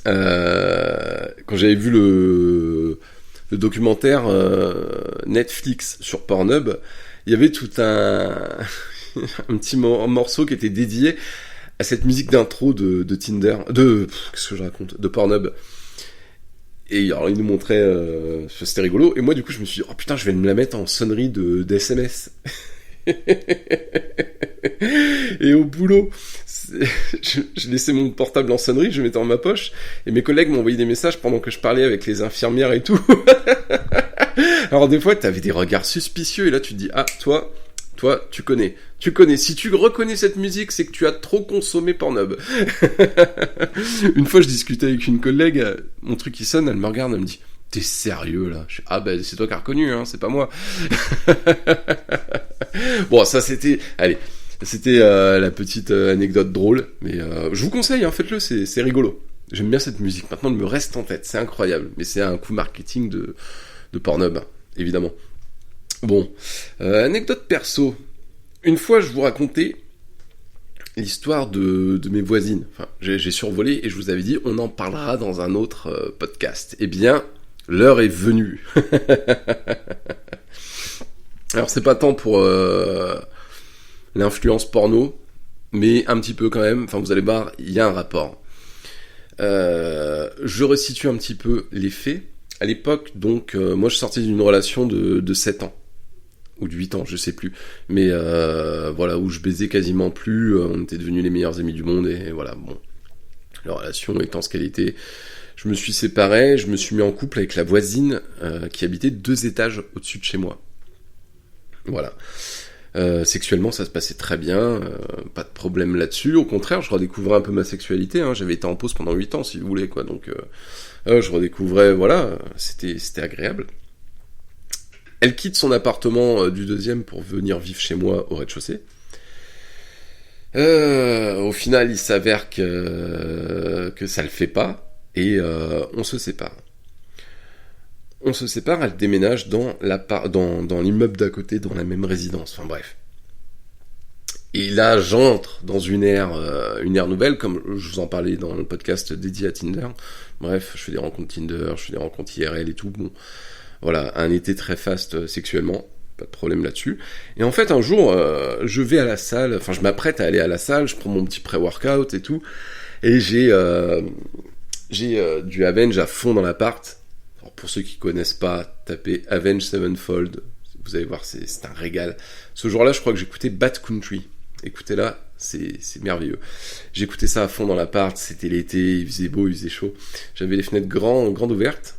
Quand j'avais vu le documentaire Netflix sur Pornhub, il y avait tout un petit morceau qui était dédié à cette musique d'intro de Tinder, qu'est-ce que je raconte, de Pornhub. Et alors il nous montrait, c'était rigolo, et moi du coup je me suis dit, oh putain, je vais me la mettre en sonnerie d'SMS. Et au boulot, je laissais mon portable en sonnerie, je le mettais dans ma poche, et mes collègues m'ont envoyé des messages pendant que je parlais avec les infirmières et tout. Alors des fois, t'avais des regards suspicieux, et là tu te dis, toi, tu connais. Si tu reconnais cette musique, c'est que tu as trop consommé Pornhub. Une fois, je discutais avec une collègue, mon truc qui sonne, elle me regarde, elle me dit, t'es sérieux là ? C'est toi qui as reconnu, hein, c'est pas moi. Bon, ça c'était la petite anecdote drôle, mais je vous conseille, hein, faites-le, c'est rigolo. J'aime bien cette musique, maintenant elle me reste en tête, c'est incroyable, mais c'est un coup marketing de Pornhub, évidemment. Bon, anecdote perso. Une fois, je vous racontais l'histoire de mes voisines. Enfin, j'ai survolé et je vous avais dit, on en parlera dans un autre podcast. Eh bien, l'heure est venue. Alors, c'est pas tant pour l'influence porno, mais un petit peu quand même. Enfin, vous allez voir, il y a un rapport. Je resitue un petit peu les faits. À l'époque, donc, moi, je sortais d'une relation de 7 ans. Ou de 8 ans, je sais plus. Mais où je baisais quasiment plus, on était devenus les meilleurs amis du monde, et voilà, bon. La relation étant ce qu'elle était, je me suis séparé, je me suis mis en couple avec la voisine qui habitait 2 étages au-dessus de chez moi. Voilà. Sexuellement, ça se passait très bien, pas de problème là-dessus. Au contraire, je redécouvrais un peu ma sexualité, hein. J'avais été en pause pendant 8 ans, si vous voulez, quoi. Donc, je redécouvrais, c'était agréable. Elle quitte son appartement du 2e pour venir vivre chez moi au rez-de-chaussée. Au final, il s'avère que ça le fait pas, et on se sépare. Elle déménage dans l'immeuble d'à côté, dans la même résidence, enfin bref. Et là, j'entre dans une ère nouvelle, comme je vous en parlais dans le podcast dédié à Tinder. Bref, je fais des rencontres Tinder, je fais des rencontres IRL et tout, bon... Voilà, un été très faste sexuellement, pas de problème là-dessus. Et en fait, un jour, je vais à la salle, enfin, je m'apprête à aller à la salle, je prends mon petit pré-workout et tout, et j'ai du Avenge à fond dans l'appart. Alors, pour ceux qui connaissent pas, tapez Avenge Sevenfold, vous allez voir, c'est un régal. Ce jour-là, je crois que j'écoutais Bad Country. Écoutez là, c'est merveilleux. J'écoutais ça à fond dans l'appart, c'était l'été, il faisait beau, il faisait chaud. J'avais les fenêtres grandes ouvertes.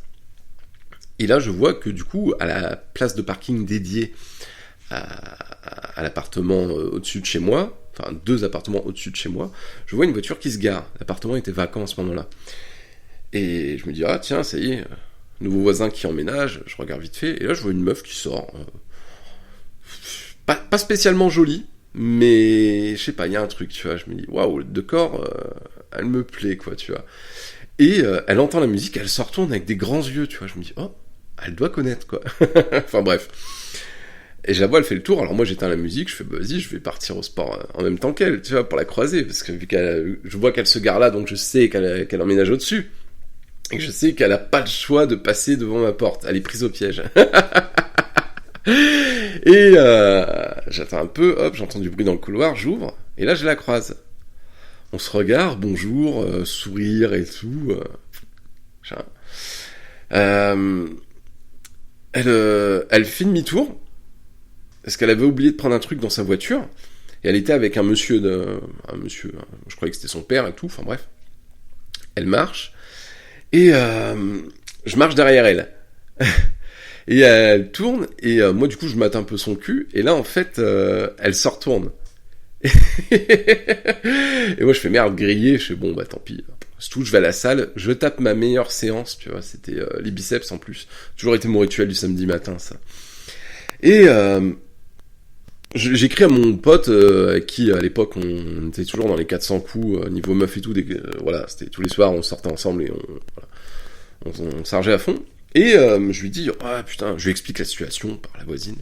Et là, je vois que du coup, à la place de parking dédiée à l'appartement au-dessus de chez moi, enfin 2 appartements au-dessus de chez moi, je vois une voiture qui se gare. L'appartement était vacant à ce moment-là. Et je me dis, ah tiens, ça y est, nouveau voisin qui emménage, je regarde vite fait, et là je vois une meuf qui sort. Pas spécialement jolie, mais je sais pas, il y a un truc, tu vois, je me dis, waouh, le décor, elle me plaît, quoi, tu vois. Et elle entend la musique, elle se retourne avec des grands yeux, tu vois, je me dis, oh, elle doit connaître, quoi. Enfin bref. Et je la vois, elle fait le tour, alors moi j'éteins la musique, je fais, bah vas-y, je vais partir au sport en même temps qu'elle, tu vois, pour la croiser, parce que je vois qu'elle se gare là, donc je sais qu'elle emménage au-dessus. Et je sais qu'elle a pas le choix de passer devant ma porte, elle est prise au piège. Et j'attends un peu, hop, j'entends du bruit dans le couloir, j'ouvre, et là je la croise. On se regarde, bonjour, sourire et tout. Elle fait demi-tour, parce qu'elle avait oublié de prendre un truc dans sa voiture, et elle était avec un monsieur, je croyais que c'était son père et tout, enfin bref. Elle marche, et je marche derrière elle. Et elle tourne, et moi du coup je mate un peu son cul, et là en fait elle se retourne. Et moi je fais merde, grillé, je fais bon bah tant pis. C'est tout, je vais à la salle, je tape ma meilleure séance, tu vois, c'était les biceps en plus. Toujours été mon rituel du samedi matin ça. Et j'écris à mon pote avec qui à l'époque on était toujours dans les 400 coups niveau meuf et tout, voilà, c'était tous les soirs on sortait ensemble et on s'argeait à fond. Et je lui dis, ah putain, je lui explique la situation par la voisine.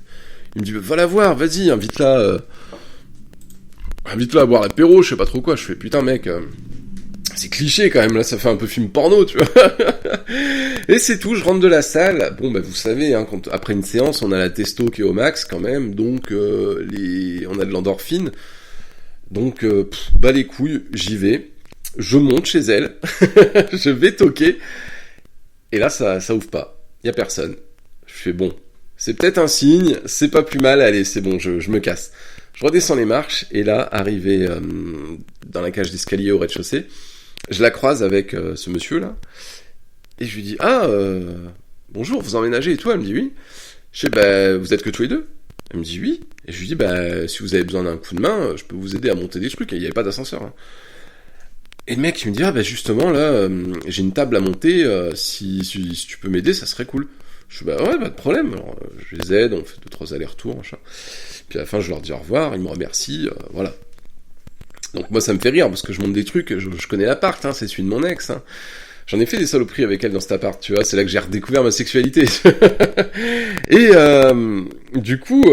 Il me dit, va la voir, vas-y, invite-la à boire l'apéro, je sais pas trop quoi. Je fais, putain mec, c'est cliché quand même, là ça fait un peu film porno, tu vois. Et c'est tout, je rentre de la salle. Bon bah vous savez, hein, après une séance, on a la testo qui est au max quand même, donc on a de l'endorphine. Donc, bah les couilles, j'y vais. Je monte chez elle, je vais toquer. Et là, ça ouvre pas. Y a personne. Je fais bon. C'est peut-être un signe, c'est pas plus mal, allez, c'est bon, je me casse. Je redescends les marches, et là, arrivé dans la cage d'escalier au rez-de-chaussée, je la croise avec ce monsieur-là, et je lui dis, bonjour, vous emménagez et tout? Elle me dit oui. Je sais, bah, vous êtes que tous les deux? Elle me dit oui. Et je lui dis, bah, si vous avez besoin d'un coup de main, je peux vous aider à monter des trucs, il n'y avait pas d'ascenseur, hein. Et le mec, il me dit, ah bah justement, là, j'ai une table à monter, si tu peux m'aider, ça serait cool. Je dis, bah ouais, pas de problème. Alors, je les aide, on fait 2-3 allers-retours, machin. Puis à la fin, je leur dis au revoir, ils me remercient, voilà. Donc moi, ça me fait rire, parce que je monte des trucs, je connais l'appart, hein, c'est celui de mon ex, hein. J'en ai fait des saloperies avec elle dans cet appart, tu vois, c'est là que j'ai redécouvert ma sexualité. Et du coup,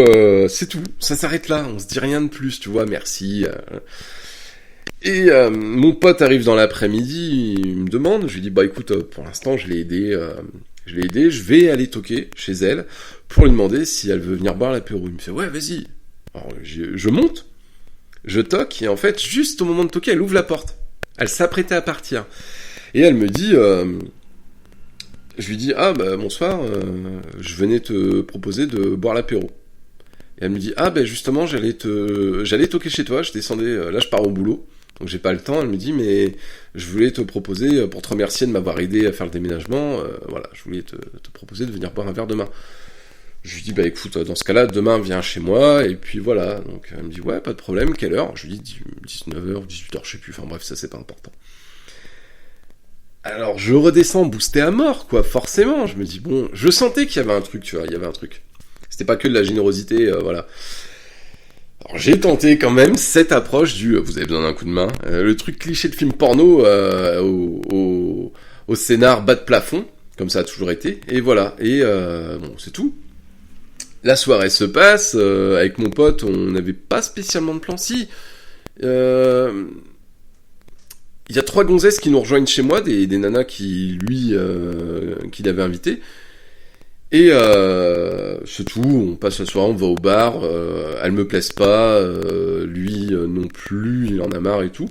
c'est tout, ça s'arrête là, on se dit rien de plus, tu vois, merci. Et mon pote arrive dans l'après-midi, il me demande, je lui dis, bah écoute, pour l'instant je l'ai aidé, je vais aller toquer chez elle pour lui demander si elle veut venir boire l'apéro. Il me fait, ouais, vas-y. Alors je monte, je toque, et en fait, juste au moment de toquer, elle ouvre la porte. Elle s'apprêtait à partir. Et elle me dit, je lui dis, ah bah bonsoir, je venais te proposer de boire l'apéro. Et elle me dit, ah bah justement, j'allais toquer chez toi, je descendais, là je pars au boulot. Donc j'ai pas le temps, elle me dit, mais je voulais te proposer, pour te remercier de m'avoir aidé à faire le déménagement, voilà, je voulais te proposer de venir boire un verre demain. Je lui dis, bah écoute, dans ce cas-là, demain viens chez moi, et puis voilà. Donc elle me dit, ouais, pas de problème, quelle heure? Je lui dis 19h, 18h, je sais plus, enfin bref, ça c'est pas important. Alors je redescends boosté à mort, quoi, forcément, je me dis, bon, je sentais qu'il y avait un truc, tu vois, il y avait un truc. C'était pas que de la générosité, voilà. Alors j'ai tenté quand même cette approche du vous avez besoin d'un coup de main, le truc cliché de film porno au scénar bas de plafond, comme ça a toujours été, et voilà, et bon c'est tout. La soirée se passe, avec mon pote on n'avait pas spécialement de plan, si il y a 3 gonzesses qui nous rejoignent chez moi, des nanas qui l'avaient invité. Et c'est tout, on passe la soirée, on va au bar, elles me plaisent pas, lui non plus, il en a marre et tout.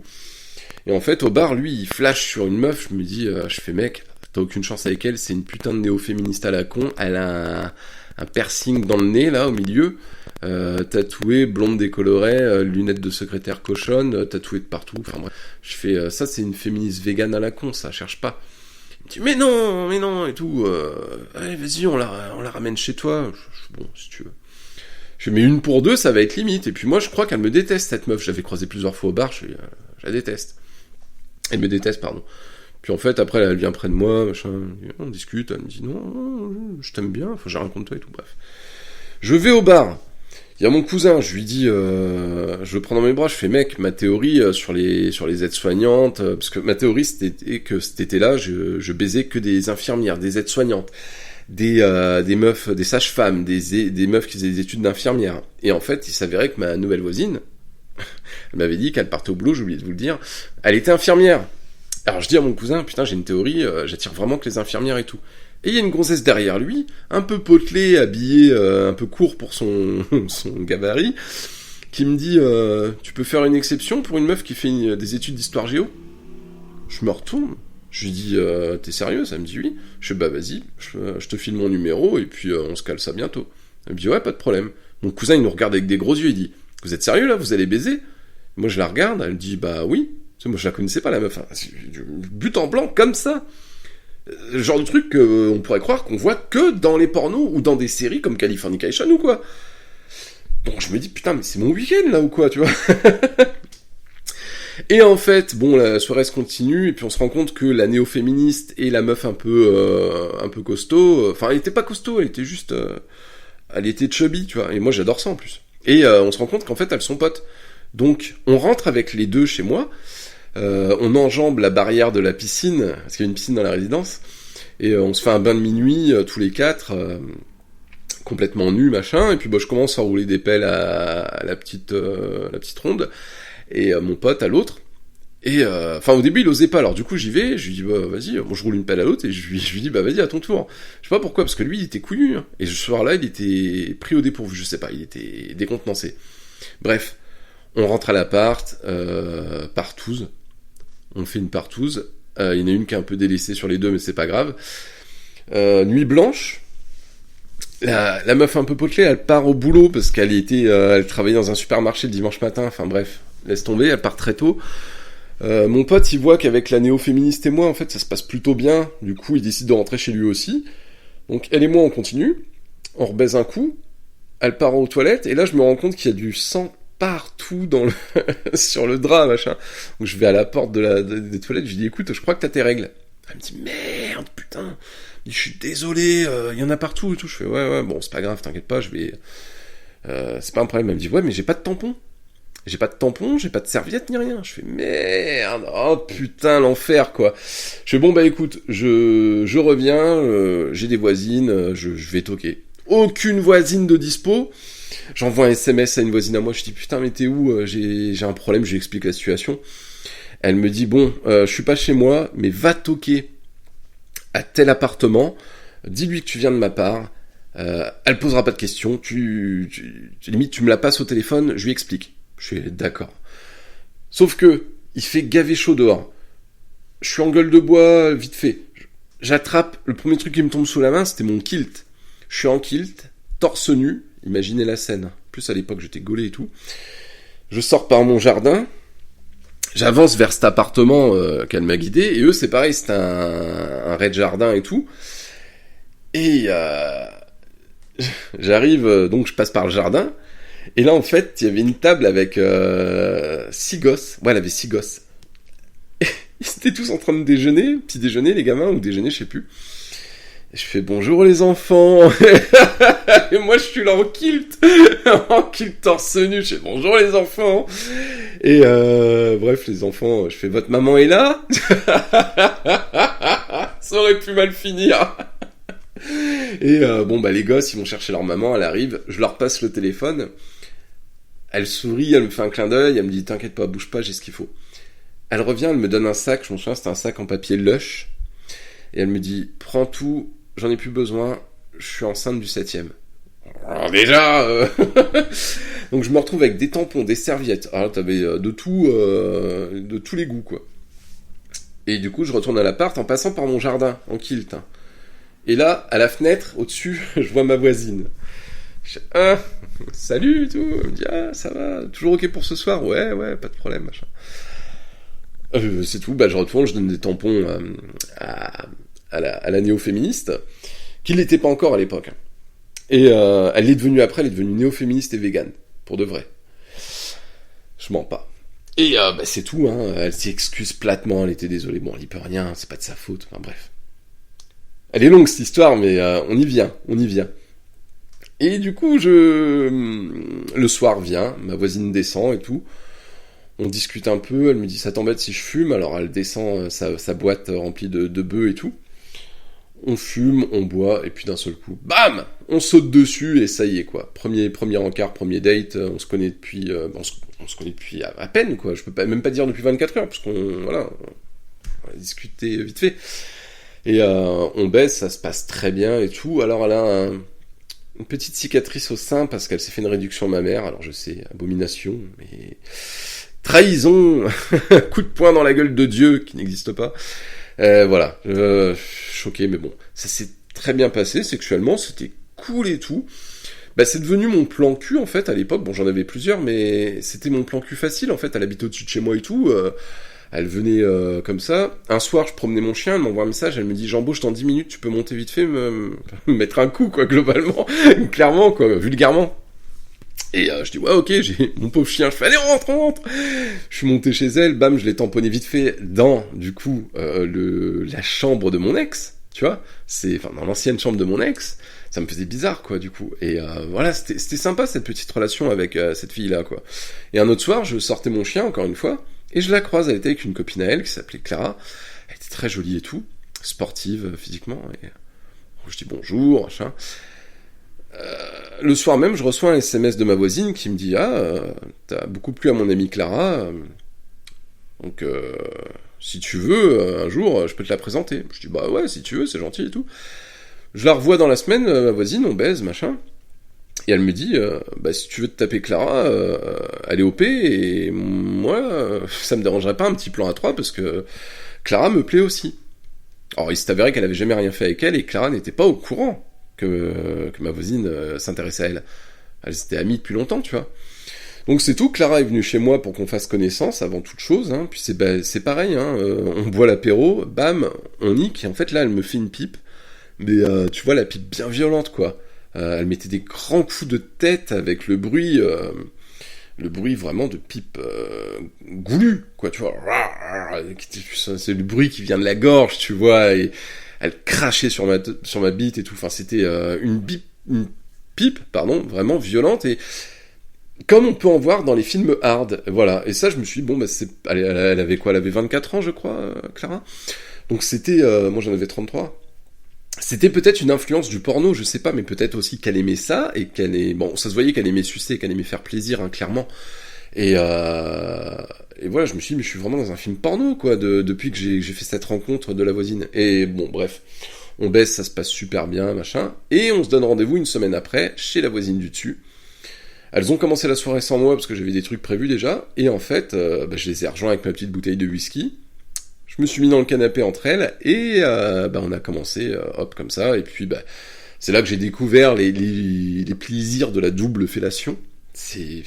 Et en fait, au bar, lui, il flash sur une meuf, je me dis, je fais mec, t'as aucune chance avec elle, c'est une putain de néo-féministe à la con, elle a un piercing dans le nez, là, au milieu, tatoué, blonde décolorée, lunettes de secrétaire cochonne, tatoué de partout, enfin bref. Je fais, ça c'est une féministe végane à la con, ça, cherche pas. Il me dit, mais non, et tout, allez, vas-y, on la ramène chez toi. Bon, si tu veux. Je fais, mais une pour deux, ça va être limite. Et puis moi, je crois qu'elle me déteste, cette meuf. Je l'avais croisée plusieurs fois au bar, je la déteste. Elle me déteste, pardon. Puis en fait, après, elle vient près de moi, machin, on discute, elle me dit, non, je t'aime bien, enfin, j'ai rien contre toi et tout, bref. Je vais au bar. Il y a mon cousin, je lui dis, je le prends dans mes bras, je fais, mec, ma théorie sur les aides-soignantes, parce que ma théorie, c'était que cet été-là, je baisais que des infirmières, des aides-soignantes, des meufs, des sages-femmes, des meufs qui faisaient des études d'infirmières. Et en fait, il s'avérait que ma nouvelle voisine, elle m'avait dit qu'elle partait au boulot, j'ai oublié de vous le dire, elle était infirmière. Alors je dis à mon cousin, putain, j'ai une théorie, j'attire vraiment que les infirmières et tout. Et il y a une grossesse derrière lui, un peu potelée, habillée un peu court pour son gabarit, qui me dit, tu peux faire une exception pour une meuf qui fait des études d'histoire géo ? Je me retourne, je lui dis, t'es sérieux ? Ça me dit oui. Je fais, bah vas-y, je te file mon numéro et puis on se cale ça bientôt. Elle me dit, ouais, pas de problème. Mon cousin, il nous regarde avec des gros yeux, il dit, vous êtes sérieux là, vous allez baiser ? Moi je la regarde, elle dit, bah oui. Moi je la connaissais pas la meuf, hein. But en blanc comme ça. Le genre de truc qu'on pourrait croire qu'on voit que dans les pornos ou dans des séries comme Californication ou quoi. Donc je me dis putain mais c'est mon week-end là ou quoi, tu vois. Et en fait, bon, la soirée se continue et puis on se rend compte que la néo-féministe et la meuf un peu costaud, enfin elle était pas costaud, elle était juste, elle était chubby, tu vois. Et moi j'adore ça en plus. Et on se rend compte qu'en fait elles sont potes. Donc on rentre avec les deux chez moi. On enjambe la barrière de la piscine, parce qu'il y a une piscine dans la résidence, et on se fait un bain de minuit, tous les quatre, complètement nus, machin, et puis bah, je commence à rouler des pelles à la petite ronde, et mon pote à l'autre, et enfin au début il osait pas, alors du coup j'y vais, je lui dis bah vas-y, bon je roule une pelle à l'autre, et je lui dis bah vas-y à ton tour. Je sais pas pourquoi, parce que lui il était couillu, hein, et ce soir-là il était pris au dépourvu, je sais pas, il était décontenancé. Bref, on rentre à l'appart, partouze. On fait une partouze. Il y en a une qui est un peu délaissée sur les deux, mais c'est pas grave. Nuit blanche. La meuf un peu potelée, elle part au boulot parce elle travaillait dans un supermarché le dimanche matin. Enfin bref, laisse tomber, elle part très tôt. Mon pote, il voit qu'avec la néo-féministe et moi, en fait, ça se passe plutôt bien. Du coup, il décide de rentrer chez lui aussi. Donc elle et moi, on continue. On rebaise un coup. Elle part aux toilettes. Et là, je me rends compte qu'il y a du sang partout sur le drap, machin. Donc je vais à la porte des toilettes, je lui dis écoute, je crois que t'as tes règles. Elle me dit merde, putain. Je suis désolé, il y en a partout et tout. Je fais ouais, bon c'est pas grave, t'inquiète pas, je vais. C'est pas un problème. Elle me dit ouais, mais j'ai pas de tampon. J'ai pas de serviette ni rien. Je fais merde, oh putain l'enfer quoi. Je fais bon bah écoute, je reviens, j'ai des voisines, je vais toquer. Aucune voisine de dispo. J'envoie un SMS à une voisine à moi, je dis putain mais t'es où, j'ai un problème, je lui explique la situation. Elle me dit bon, je suis pas chez moi, mais va toquer à tel appartement, dis-lui que tu viens de ma part, elle posera pas de questions, limite tu me la passes au téléphone, je lui explique. Je suis d'accord. Sauf que il fait gavé chaud dehors. Je suis en gueule de bois, vite fait. J'attrape, le premier truc qui me tombe sous la main, c'était mon kilt. Je suis en kilt, torse nu. Imaginez la scène. En plus, à l'époque, j'étais gaulé et tout. Je sors par mon jardin. J'avance vers cet appartement qu'elle m'a guidé. Et eux, c'est pareil, c'est un rez-de-jardin et tout. Et j'arrive, donc je passe par le jardin. Et là, en fait, il y avait une table avec 6 gosses. Ouais, elle avait 6 gosses. Et ils étaient tous en train de déjeuner. Petit déjeuner, les gamins, ou déjeuner, je sais plus. Et je fais bonjour les enfants. Et moi je suis là en kilt torse nu. Je fais bonjour les enfants. Et bref les enfants, je fais votre maman est là. Ça aurait pu mal finir. Et bon bah les gosses ils vont chercher leur maman, elle arrive, je leur passe le téléphone. Elle sourit, elle me fait un clin d'œil, elle me dit t'inquiète pas, bouge pas, j'ai ce qu'il faut. Elle revient, elle me donne un sac, je me souviens c'était un sac en papier Lush. Et elle me dit prends tout. J'en ai plus besoin, je suis enceinte du 7e. Alors déjà Donc je me retrouve avec des tampons, des serviettes. Alors t'avais de tous les goûts, quoi. Et du coup, je retourne à l'appart en passant par mon jardin, en kilt. Hein. Et là, à la fenêtre, au-dessus, je vois ma voisine. Je dis, ah, salut, tout. Elle me dit, ah, ça va, toujours ok pour ce soir? Ouais, pas de problème, machin. C'est tout, je retourne, je donne des tampons à la néo-féministe, qui l'était pas encore à l'époque. Et elle est devenue néo-féministe et végane, pour de vrai. Je mens pas. Et c'est tout, hein. Elle s'excuse platement, elle était désolée, bon, elle y peut rien, c'est pas de sa faute, enfin bref. Elle est longue cette histoire, mais on y vient. Et du coup, le soir vient, ma voisine descend et tout. On discute un peu, elle me dit ça t'embête si je fume, alors elle descend sa boîte remplie de bœufs et tout. On fume, on boit, et puis d'un seul coup, bam, on saute dessus et ça y est quoi. Premier encart, premier date, on se connaît depuis, on se connaît depuis à peine quoi. Je peux même pas dire depuis 24 heures parce on a discuté vite fait. Et on baisse, ça se passe très bien et tout. Alors elle a une petite cicatrice au sein parce qu'elle s'est fait une réduction mammaire. Alors je sais, abomination, mais trahison, coup de poing dans la gueule de Dieu qui n'existe pas. Voilà, choqué, mais bon, ça s'est très bien passé sexuellement, c'était cool et tout. C'est devenu mon plan cul en fait à l'époque. Bon, j'en avais plusieurs, mais c'était mon plan cul facile en fait. Elle habitait au-dessus de chez moi et tout. Elle venait comme ça. Un soir, je promenais mon chien, elle m'envoie un message, elle me dit j'embauche dans 10 minutes, tu peux monter vite fait, me mettre un coup quoi, globalement, clairement quoi, vulgairement. Et je dis ouais ok, j'ai mon pauvre chien, je fais allez rentre. Je suis monté chez elle, bam, je l'ai tamponné vite fait dans du coup la chambre de mon ex, tu vois, dans l'ancienne chambre de mon ex. Ça me faisait bizarre quoi du coup. Et voilà, c'était sympa cette petite relation avec cette fille là quoi. Et un autre soir, je sortais mon chien encore une fois et je la croise, elle était avec une copine à elle qui s'appelait Clara. Elle était très jolie et tout, sportive physiquement. Et je dis bonjour, machin. Le soir même, je reçois un SMS de ma voisine qui me dit t'as beaucoup plu à mon amie Clara, donc si tu veux, un jour, je peux te la présenter. Je dis bah ouais, si tu veux, c'est gentil et tout. Je la revois dans la semaine, ma voisine, on baise, machin. Et elle me dit si tu veux te taper Clara, elle est OP et moi, ça me dérangerait pas un petit plan à 3 parce que Clara me plaît aussi. Alors il s'est avéré qu'elle avait jamais rien fait avec elle et Clara n'était pas au courant que ma voisine s'intéressait à elle. Elles étaient amies depuis longtemps, tu vois. Donc c'est tout, Clara est venue chez moi pour qu'on fasse connaissance avant toute chose, hein. Puis c'est pareil, hein. On boit l'apéro, bam, on nique, et en fait là elle me fait une pipe, mais tu vois la pipe bien violente quoi. Elle mettait des grands coups de tête avec le bruit vraiment de pipe goulue, quoi, tu vois. C'est le bruit qui vient de la gorge, tu vois, et elle crachait sur ma bite et tout. Enfin, c'était une pipe, vraiment violente, et comme on peut en voir dans les films hard, voilà. Et ça, je me suis dit, bon, elle avait quoi? Elle avait 24 ans, je crois, Clara. Donc c'était, moi j'en avais 33. C'était peut-être une influence du porno, je sais pas, mais peut-être aussi qu'elle aimait ça, et ça se voyait qu'elle aimait sucer, qu'elle aimait faire plaisir, hein, clairement. Et voilà, je me suis dit, mais je suis vraiment dans un film porno, quoi, depuis que j'ai fait cette rencontre de la voisine. Et bon, bref, on baisse, ça se passe super bien, machin, et on se donne rendez-vous une semaine après, chez la voisine du dessus. Elles ont commencé la soirée sans moi, parce que j'avais des trucs prévus déjà, et en fait, je les ai rejoints avec ma petite bouteille de whisky. Je me suis mis dans le canapé entre elles, et on a commencé, hop, comme ça, et puis c'est là que j'ai découvert les plaisirs de la double fellation. C'est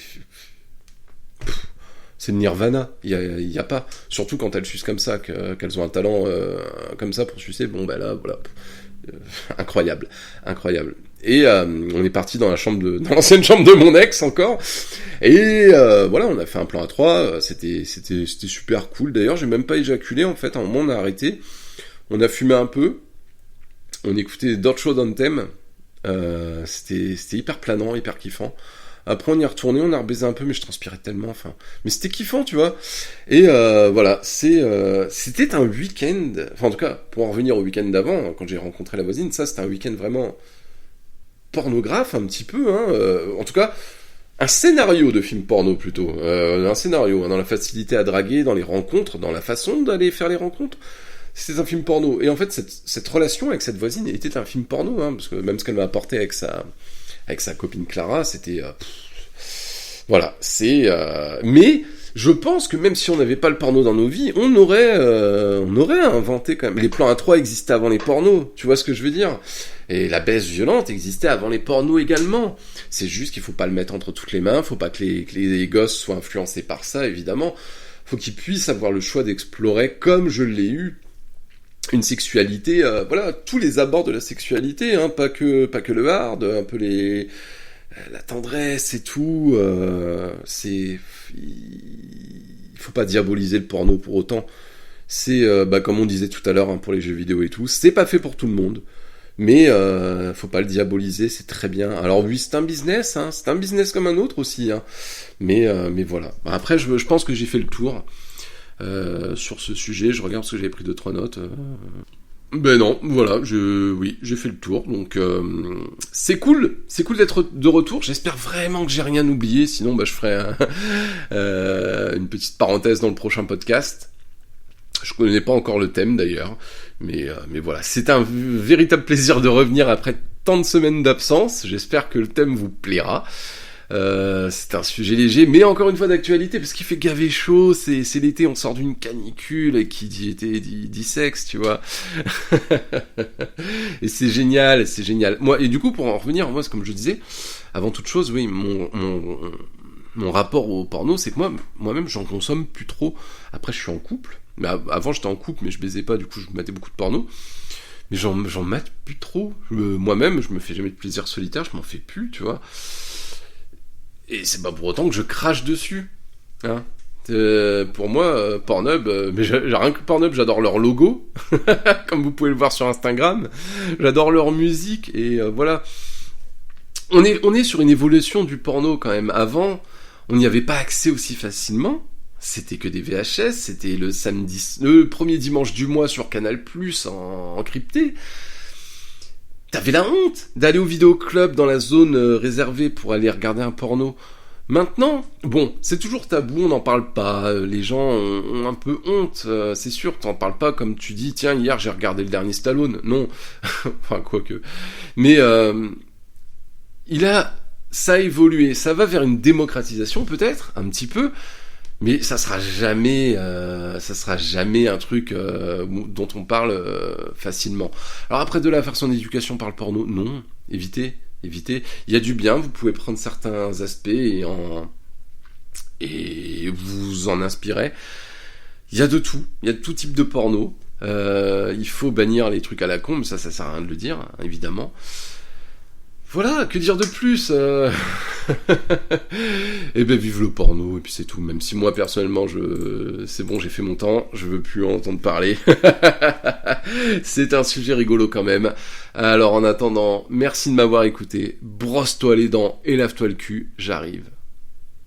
le nirvana, il y a pas. Surtout quand elles sucent comme ça, qu'elles ont un talent comme ça pour sucer, là, voilà. Incroyable. Et on est parti dans l'ancienne chambre de mon ex encore, et voilà, on a fait un plan à 3, c'était super cool. D'ailleurs, j'ai même pas éjaculé en fait. À un moment, on a arrêté, on a fumé un peu, on écoutait Dirt Show Anthem, c'était hyper planant, hyper kiffant. Après on y est retourné, on a rebaisé un peu, mais je transpirais tellement, mais c'était kiffant, tu vois. Et voilà, c'était un week-end, en tout cas, pour en revenir au week-end d'avant, quand j'ai rencontré la voisine, ça c'était un week-end vraiment pornographe, un petit peu, hein. En tout cas, un scénario de film porno plutôt, un scénario, hein, dans la facilité à draguer, dans les rencontres, dans la façon d'aller faire les rencontres. C'était un film porno. Et en fait, cette relation avec cette voisine était un film porno, hein, parce que même ce qu'elle m'a apporté avec sa copine Clara, c'était... voilà, mais Je pense que même si on n'avait pas le porno dans nos vies, on aurait inventé quand même. Les plans A3 existaient avant les pornos, tu vois ce que je veux dire? Et la baisse violente existait avant les pornos également. C'est juste qu'il faut pas le mettre entre toutes les mains, faut pas que les gosses soient influencés par ça, évidemment. Faut qu'ils puissent avoir le choix d'explorer, comme je l'ai eu, une sexualité, voilà, tous les abords de la sexualité, hein, pas que le hard, un peu la tendresse et tout, il faut pas diaboliser le porno pour autant. C'est, comme on disait tout à l'heure, hein, pour les jeux vidéo et tout, c'est pas fait pour tout le monde. Mais faut pas le diaboliser, c'est très bien. Alors oui, c'est un business, hein, c'est un business comme un autre aussi, hein. Mais voilà. Après, je pense que j'ai fait le tour sur ce sujet. Je regarde parce que j'avais pris 2-3 notes. Ben non, voilà, j'ai fait le tour. Donc c'est cool d'être de retour. J'espère vraiment que j'ai rien oublié. Sinon, je ferai une petite parenthèse dans le prochain podcast. Je connais pas encore le thème d'ailleurs, mais voilà, c'est un véritable plaisir de revenir après tant de semaines d'absence. J'espère que le thème vous plaira. C'est un sujet léger, mais encore une fois d'actualité, parce qu'il fait gaver chaud, c'est l'été, on sort d'une canicule, et qui dit été dit sexe, tu vois. Et c'est génial. Moi, et du coup, pour en revenir, moi, c'est comme je disais, avant toute chose, oui, mon rapport au porno, c'est que moi-même, j'en consomme plus trop. Après, je suis en couple. Mais avant, j'étais en couple, mais je baisais pas, du coup, je matais beaucoup de porno. Mais j'en mate plus trop. Moi-même, je me fais jamais de plaisir solitaire, je m'en fais plus, tu vois. Et c'est pas pour autant que je crache dessus. Hein. Pour moi, Pornhub, mais rien que Pornhub, j'adore leur logo, comme vous pouvez le voir sur Instagram. J'adore leur musique, et voilà. On est sur une évolution du porno quand même. Avant, on n'y avait pas accès aussi facilement. C'était que des VHS, c'était le premier dimanche du mois sur Canal+, en crypté. T'avais la honte d'aller au vidéoclub dans la zone réservée pour aller regarder un porno. Maintenant, bon, c'est toujours tabou, on n'en parle pas, les gens ont un peu honte, c'est sûr, t'en parles pas comme tu dis, tiens, hier j'ai regardé le dernier Stallone, non, enfin, quoique. Mais ça a évolué, ça va vers une démocratisation peut-être, un petit peu, mais ça sera jamais un truc dont on parle facilement. Alors après, de là à faire son éducation par le porno, non, évitez. Il y a du bien, vous pouvez prendre certains aspects et vous en inspirer. Il y a de tout type de porno. Il faut bannir les trucs à la con, mais ça sert à rien de le dire, hein, évidemment. Voilà, que dire de plus Et vive le porno, et puis c'est tout. Même si moi, personnellement, c'est bon, j'ai fait mon temps, je veux plus en entendre parler. C'est un sujet rigolo quand même. Alors en attendant, merci de m'avoir écouté. Brosse-toi les dents et lave-toi le cul, j'arrive.